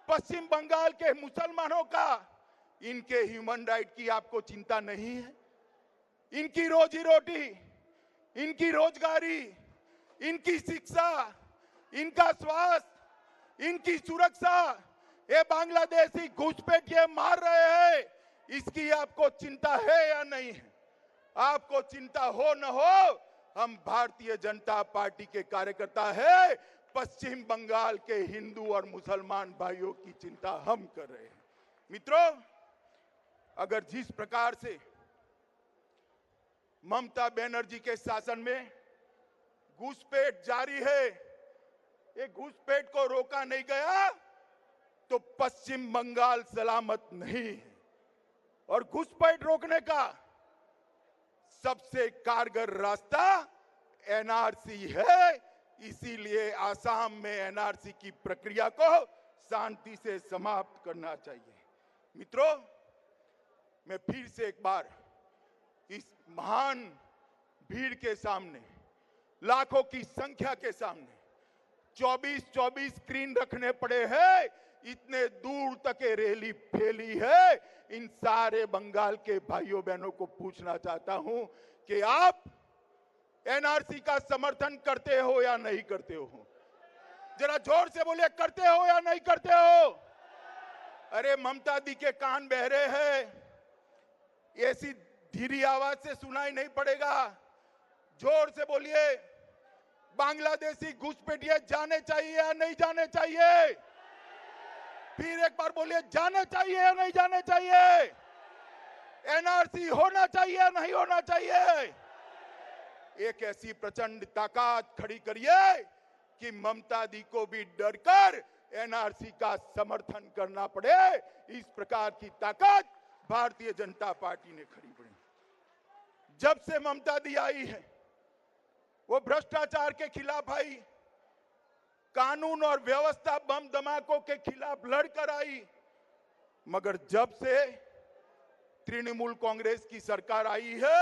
पश्चिम बंगाल के मुसलमानों का, इनके ह्यूमन राइट की आपको चिंता नहीं है? इनकी रोजी रोटी, इनकी रोजगारी, इनकी शिक्षा, इनका स्वास्थ्य, इनकी सुरक्षा ये बांग्लादेशी घुसपैठिए मार रहे हैं, इसकी आपको चिंता है या नहीं है? आपको चिंता हो न हो, हम भारतीय जनता पार्टी के कार्यकर्ता हैं। पश्चिम बंगाल के हिंदू और मुसलमान भाइयों की चिंता हम कर रहे हैं। मित्रों, अगर जिस प्रकार से ममता बनर्जी के शासन में घुसपैठ जारी है, ये घुसपैठ को रोका नहीं गया तो पश्चिम बंगाल सलामत नहीं है। और घुसपैठ रोकने का सबसे कारगर रास्ता एनआरसी है। इसीलिए आसाम में एनआरसी की प्रक्रिया को शांति से समाप्त करना चाहिए। मित्रों, मैं फिर से एक बार इस महान भीड़ के सामने, लाखों की संख्या के सामने 24 स्क्रीन रखने पड़े हैं, इतने दूर तक ये रैली फैली है। इन सारे बंगाल के भाइयों बहनों को पूछना चाहता हूं कि आप एनआरसी का समर्थन करते हो या नहीं करते हो? जरा जोर से बोलिए, करते हो या नहीं करते हो? अरे ममता दी के कान बहरे हैं, ऐसी धीरी आवाज से सुनाई नहीं पड़ेगा। जोर से बोलिए, बांग्लादेशी घुसपैठिए जाने चाहिए या नहीं जाने चाहिए? फिर एक बार बोलिए, जाने चाहिए या नहीं जाने चाहिए? एनआरसी होना चाहिए या नहीं होना चाहिए? एक ऐसी प्रचंड ताकत खड़ी करिए कि ममता दी को भी डरकर एनआरसी का समर्थन करना पड़े। इस प्रकार की ताकत भारतीय जनता पार्टी ने खड़ी पड़ी। जब से ममता दी आई है, वो भ्रष्टाचार के खिलाफ आई, कानून और व्यवस्था बम धमाकों के खिलाफ लड़कर आई। मगर जब से तृणमूल कांग्रेस की सरकार आई है,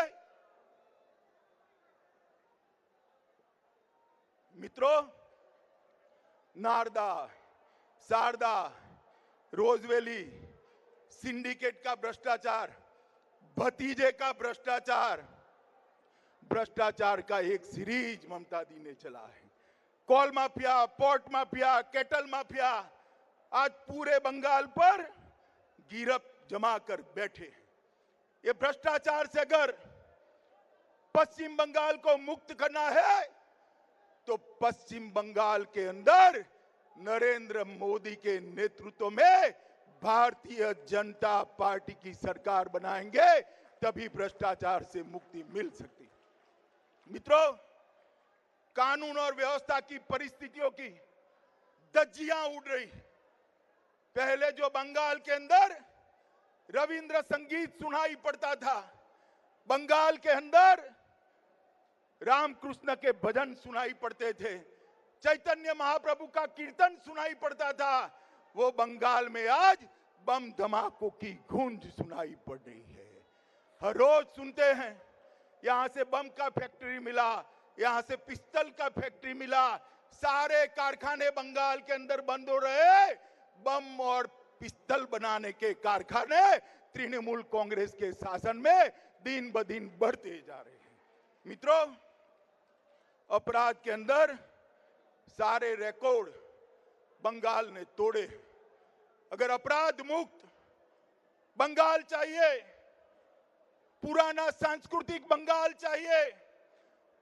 मित्रों, नारदा, शारदा, रोजवेली, सिंडिकेट का भ्रष्टाचार, भतीजे का भ्रष्टाचार, भ्रष्टाचार का एक सीरीज ममता दी ने चला है। Coal mafia, port mafia, cattle mafia आज पूरे बंगाल पर गिरफ्त जमा कर बैठे। ये भ्रष्टाचार से अगर पश्चिम बंगाल को मुक्त करना है तो पश्चिम बंगाल के अंदर नरेंद्र मोदी के नेतृत्व में भारतीय जनता पार्टी की सरकार बनाएंगे, तभी भ्रष्टाचार से मुक्ति मिल सकती है। मित्रों, कानून और व्यवस्था की परिस्थितियों की धज्जियां उड़ रही। पहले जो बंगाल के अंदर रविंद्र संगीत सुनाई पड़ता था, बंगाल के अंदर रामकृष्ण के भजन सुनाई पड़ते थे, चैतन्य महाप्रभु का कीर्तन सुनाई पड़ता था, वो बंगाल में आज बम धमाकों की गूंज सुनाई पड़ रही है। हर रोज सुनते हैं यहां से बम का फैक्ट्री मिला, यहां से पिस्टल का फैक्ट्री मिला, सारे कारखाने बंगाल के अंदर बंद हो रहे। बम और पिस्टल बनाने के कारखाने तृणमूल कांग्रेस के शासन में दिन ब दिन बढ़ते जा रहे हैं। मित्रों, अपराध के अंदर सारे रिकॉर्ड बंगाल ने तोड़े। अगर अपराध मुक्त बंगाल चाहिए, पुराना सांस्कृतिक बंगाल चाहिए,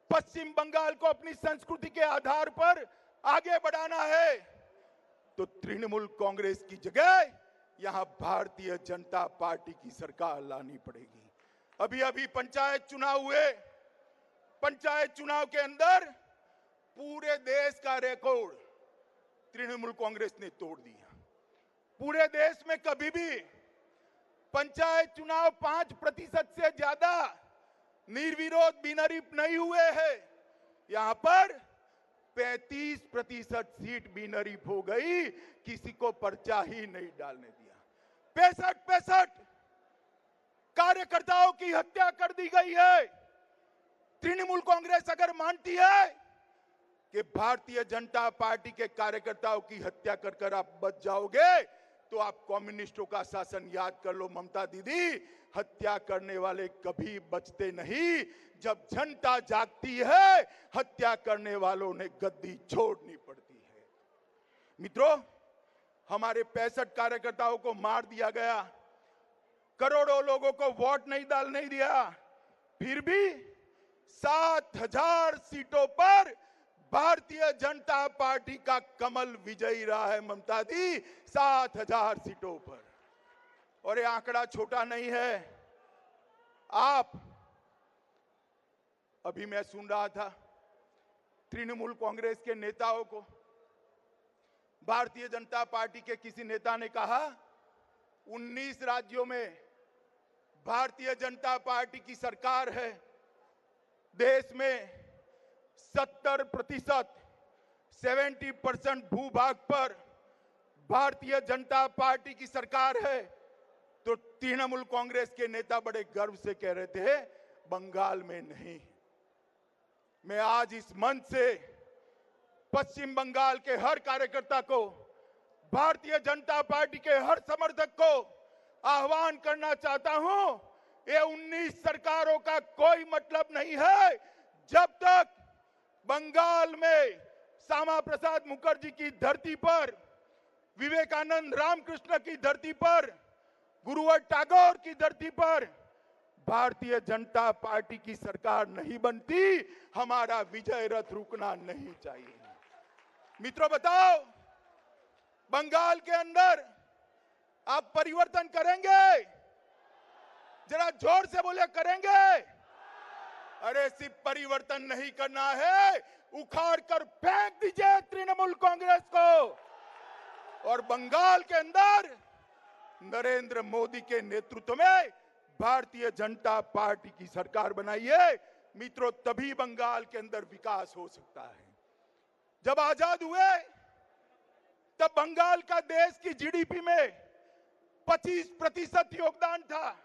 पश्चिम बंगाल को अपनी संस्कृति के आधार पर आगे बढ़ाना है, तो तृणमूल कांग्रेस की जगह यहां भारतीय जनता पार्टी की सरकार लानी पड़ेगी। अभी अभी पंचायत चुनाव हुए, पंचायत चुनाव के अंदर पूरे देश का रिकॉर्ड तृणमूल कांग्रेस ने तोड़ दिया। पूरे देश में कभी भी पंचायत चुनाव 5% से ज्यादा निर्विरोध बिनहरीफ नहीं हुए हैं। यहां पर 35% सीट बिनहरीफ हो गई, किसी को पर्चा ही नहीं डालने दिया। 65 कार्यकर्ताओं की हत्या कर दी गई है। तृणमूल कांग्रेस अगर मानती है कि भारतीय जनता पार्टी के कार्यकर्ताओं की हत्या कर आप बच जाओगे, तो आप कम्युनिस्टों का शासन याद कर लो। ममता दीदी, हत्या करने वाले कभी बचते नहीं। जब जनता जागती है, हत्या करने वालों ने गद्दी छोड़नी पड़ती है। मित्रों, हमारे 65 कार्यकर्ताओं को मार दिया गया, करोड़ों लोगों को वोट नहीं डालने दिया, फिर भी 7000 सीटों पर भारतीय जनता पार्टी का कमल विजयी रहा है। ममता दी, 7000 सीटों पर। और ये आंकड़ा छोटा नहीं है। आप, अभी मैं सुन रहा था तृणमूल कांग्रेस के नेताओं को, भारतीय जनता पार्टी के किसी नेता ने कहा 19 राज्यों में भारतीय जनता पार्टी की सरकार है, देश में 70% 70% भूभाग पर भारतीय जनता पार्टी की सरकार है। तो तृणमूल कांग्रेस के नेता बड़े गर्व से कह रहे थे बंगाल में नहीं। मैं आज इस मंच से पश्चिम बंगाल के हर कार्यकर्ता को, भारतीय जनता पार्टी के हर समर्थक को आह्वान करना चाहता हूं, ये 19 सरकारों का कोई मतलब नहीं है जब तक बंगाल में श्यामा प्रसाद मुखर्जी की धरती पर, विवेकानंद रामकृष्ण की धरती पर, गुरुवर टैगोर की धरती पर भारतीय जनता पार्टी की सरकार नहीं बनती। हमारा विजय रथ रुकना नहीं चाहिए। मित्रों, बताओ, बंगाल के अंदर आप परिवर्तन करेंगे? जरा जोर से बोले, करेंगे? अरे सिर्फ परिवर्तन नहीं करना है, उखाड़ कर फेंक दीजिए तृणमूल कांग्रेस को और बंगाल के अंदर नरेंद्र मोदी के नेतृत्व में भारतीय जनता पार्टी की सरकार बनाइए। मित्रों, तभी बंगाल के अंदर विकास हो सकता है। जब आजाद हुए तब बंगाल का देश की जीडीपी में 25% योगदान था।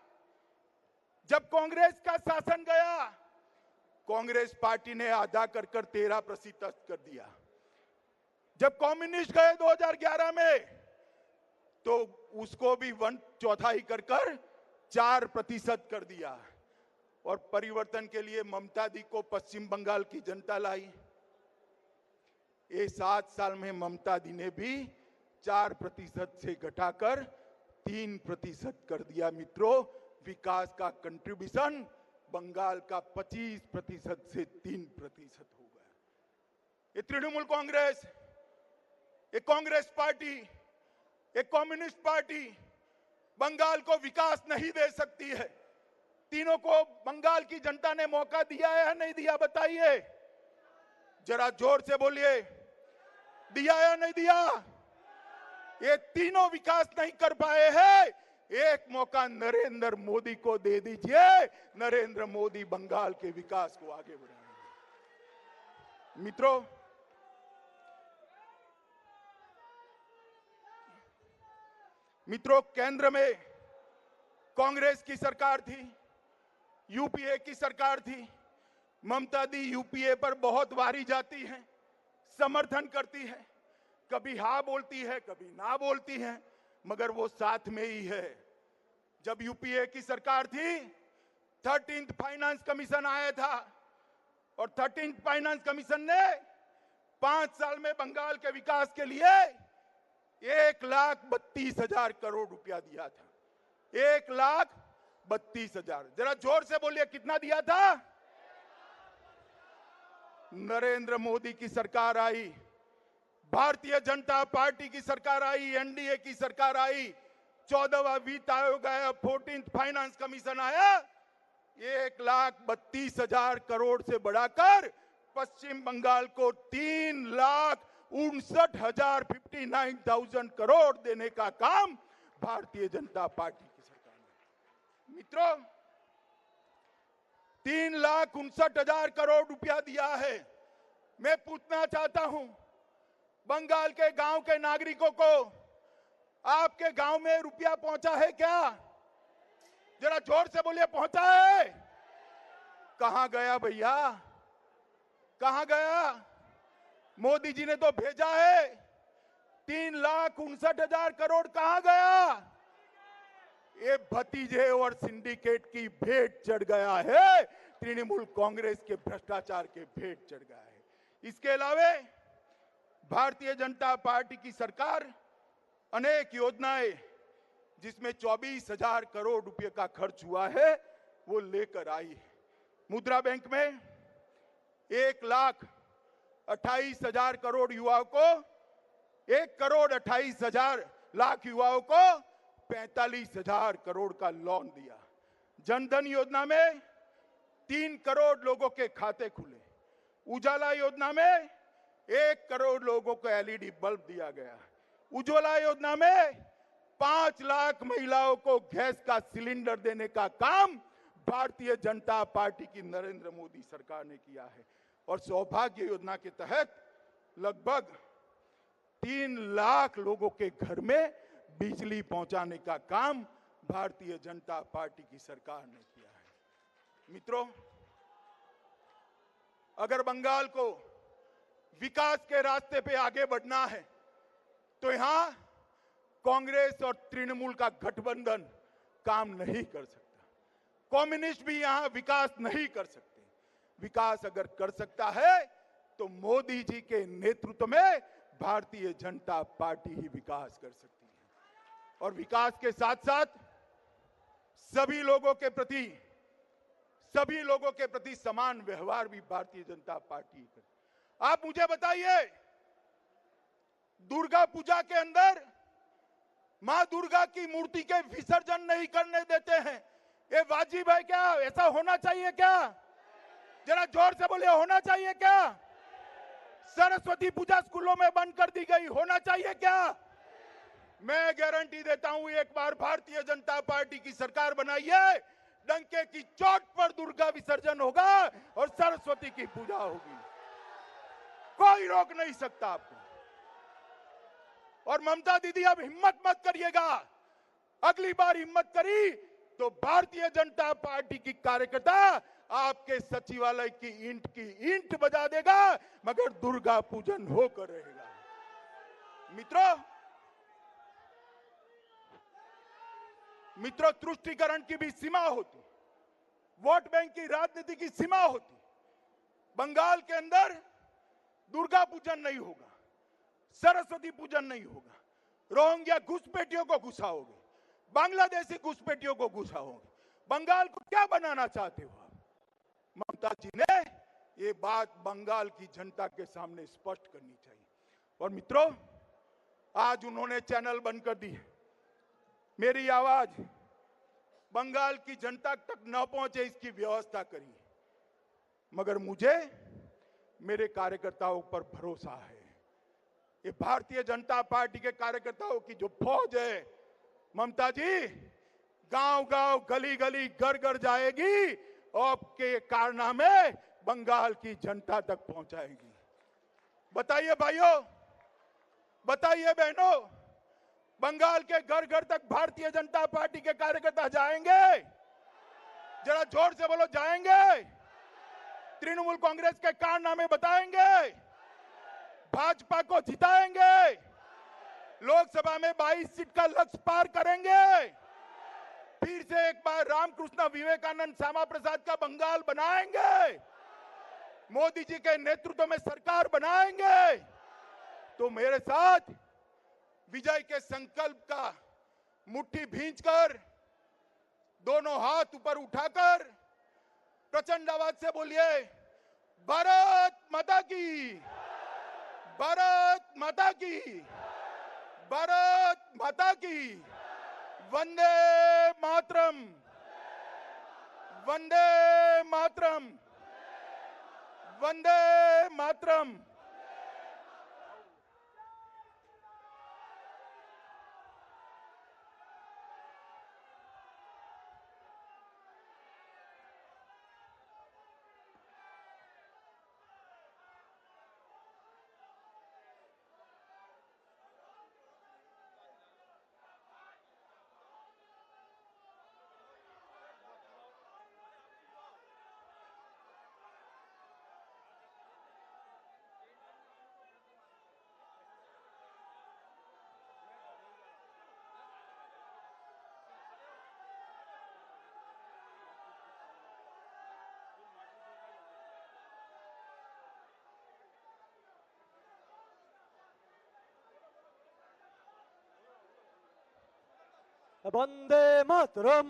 जब कांग्रेस का शासन गया, कांग्रेस पार्टी ने आधा कर 13% कर दिया। जब कम्युनिस्ट गए 2011 में, तो उसको भी 1/4 कर 4% कर दिया। और परिवर्तन के लिए ममता दी को पश्चिम बंगाल की जनता लाई। ये 7 साल में ममता दी ने भी 4% से घटाकर 3% कर दिया। मित्रों, विकास का कंट्रीब्यूशन बंगाल का 25% से 3% हो गया। ये तृणमूल कांग्रेस, ये कांग्रेस पार्टी, ये कम्युनिस्ट पार्टी बंगाल को विकास नहीं दे सकती है। तीनों को बंगाल की जनता ने मौका दिया है या नहीं दिया, बताइए जरा जोर से बोलिए, दिया या नहीं दिया? ये तीनों विकास नहीं कर पाए हैं। एक मौका नरेंद्र मोदी को दे दीजिए, नरेंद्र मोदी बंगाल के विकास को आगे बढ़ाएंगे। मित्रों, केंद्र में कांग्रेस की सरकार थी, यूपीए की सरकार थी। ममता दी यूपीए पर बहुत वारी जाती हैं, समर्थन करती है, कभी हाँ बोलती है, कभी ना बोलती है, मगर वो साथ में ही है। जब यूपीए की सरकार थी, 13th फाइनेंस कमीशन आया था और 13th फाइनेंस कमीशन ने 5 साल में बंगाल के विकास के लिए 1,32,000 करोड़ रुपया दिया था। 1,32,000। जरा जोर से बोलिए, कितना दिया था? नरेंद्र मोदी की सरकार आई, भारतीय जनता पार्टी की सरकार आई, एनडीए की सरकार आई, 14वां वित्त आयोग आया, 14th फाइनेंस कमीशन आया, 1,32,000 करोड़ से बढ़ाकर पश्चिम बंगाल को 3,59,000 करोड़ देने का काम भारतीय जनता पार्टी की सरकार ने। मित्रों, 3,59,000 करोड़ रुपया दिया है। मैं पूछना चाहता हूं, बंगाल के गांव के नागरिकों को आपके गांव में रुपया पहुंचा है क्या? जरा जोर से बोलिए, पहुंचा है? कहां गया भैया, कहां गया? मोदी जी ने तो भेजा है, 3,59,000 करोड़ कहां गया? ये भतीजे और सिंडिकेट की भेंट चढ़ गया है, तृणमूल कांग्रेस के भ्रष्टाचार के भेंट चढ़ गया है। इसके अलावा भारतीय जनता पार्टी की सरकार अनेक योजनाएं, जिसमें 24,000 करोड़ रुपए का खर्च हुआ है, वो लेकर आई है। मुद्रा बैंक में 1,28,000 करोड़ युवाओं को, 1,28,00,000 युवाओं को 45,000 करोड़ का लोन दिया। जनधन योजना में 3 करोड़ लोगों के खाते खुले। उजाला योजना में 1 करोड़ लोगों को एलईडी बल्ब दिया गया। उज्ज्वला योजना में 5 लाख महिलाओं को गैस का सिलेंडर देने का काम भारतीय जनता पार्टी की नरेंद्र मोदी सरकार ने किया है। और सौभाग्य योजना के तहत लगभग 3 लाख लोगों के घर में बिजली पहुंचाने का काम भारतीय जनता पार्टी की सरकार ने किया है। मित्रों, अगर बंगाल को विकास के रास्ते पे आगे बढ़ना है, तो यहां कांग्रेस और तृणमूल का गठबंधन काम नहीं कर सकता। कम्युनिस्ट भी यहां विकास नहीं कर सकते। विकास अगर कर सकता है तो मोदी जी के नेतृत्व में भारतीय जनता पार्टी ही विकास कर सकती है। और विकास के साथ साथ सभी लोगों के प्रति समान व्यवहार भी भारतीय जनता पार्टी करे। आप मुझे बताइए, दुर्गा पूजा के अंदर मां दुर्गा की मूर्ति के विसर्जन नहीं करने देते हैं, ये वाजिब है क्या? ऐसा होना चाहिए क्या? जरा जोर से बोलिए, होना चाहिए क्या? सरस्वती पूजा स्कूलों में बंद कर दी गई, होना चाहिए क्या? मैं गारंटी देता हूं, एक बार भारतीय जनता पार्टी की सरकार बनाइए, डंके की चोट पर दुर्गा विसर्जन होगा और सरस्वती की पूजा होगी। कोई रोक नहीं सकता आपको। और ममता दीदी, अब हिम्मत मत करिएगा, अगली बार हिम्मत करी तो भारतीय जनता पार्टी की कार्यकर्ता आपके सचिवालय की ईंट बजा देगा, मगर दुर्गा पूजन होकर रहेगा। मित्रों, तुष्टीकरण की भी सीमा होती, वोट बैंक की राजनीति की सीमा होती। बंगाल के अंदर दुर्गा पूजन नहीं होगा, सरस्वती पूजन नहीं होगा, रोहिंग्या घुसपैठियों को घुसाओगे, बांग्लादेशी घुसपैठियों को घुसाओगे। बंगाल को क्या बनाना चाहते हो आप? ममता जी ने ये बात बंगाल की जनता के सामने स्पष्ट करनी चाहिए। और मित्रों, आज उन्होंने चैनल बंद कर दी। मेरी आवाज बंगाल की जनता तक न पहुंचे इसकी व्यवस्था करी, मगर मुझे मेरे कार्यकर्ताओं पर भरोसा है। ये भारतीय जनता पार्टी के कार्यकर्ताओं की जो फौज है, ममता जी गांव गांव गली गली घर घर जाएगी और आपके कारनामे बंगाल की जनता तक पहुंचाएगी। बताइए भाइयों, बताइए बहनों, बंगाल के घर घर तक भारतीय जनता पार्टी के कार्यकर्ता जाएंगे? जरा जोर से बोलो, जाएंगे? तृणमूल कांग्रेस के कारनामे बताएंगे? भाजपा को जिताएंगे? लोकसभा में 22 सीट का लक्ष्य पार करेंगे? फिर से एक बार रामकृष्ण विवेकानंद श्यामा प्रसाद का बंगाल बनाएंगे? मोदी जी के नेतृत्व में सरकार बनाएंगे? तो मेरे साथ विजय के संकल्प का मुट्ठी भींचकर, दोनों हाथ ऊपर उठाकर प्रचंड आवाज से बोलिए, भारत माता की, भारत माता की, भारत माता की, वंदे मातरम, वंदे मातरम, वंदे मातरम। वंदे मातरम।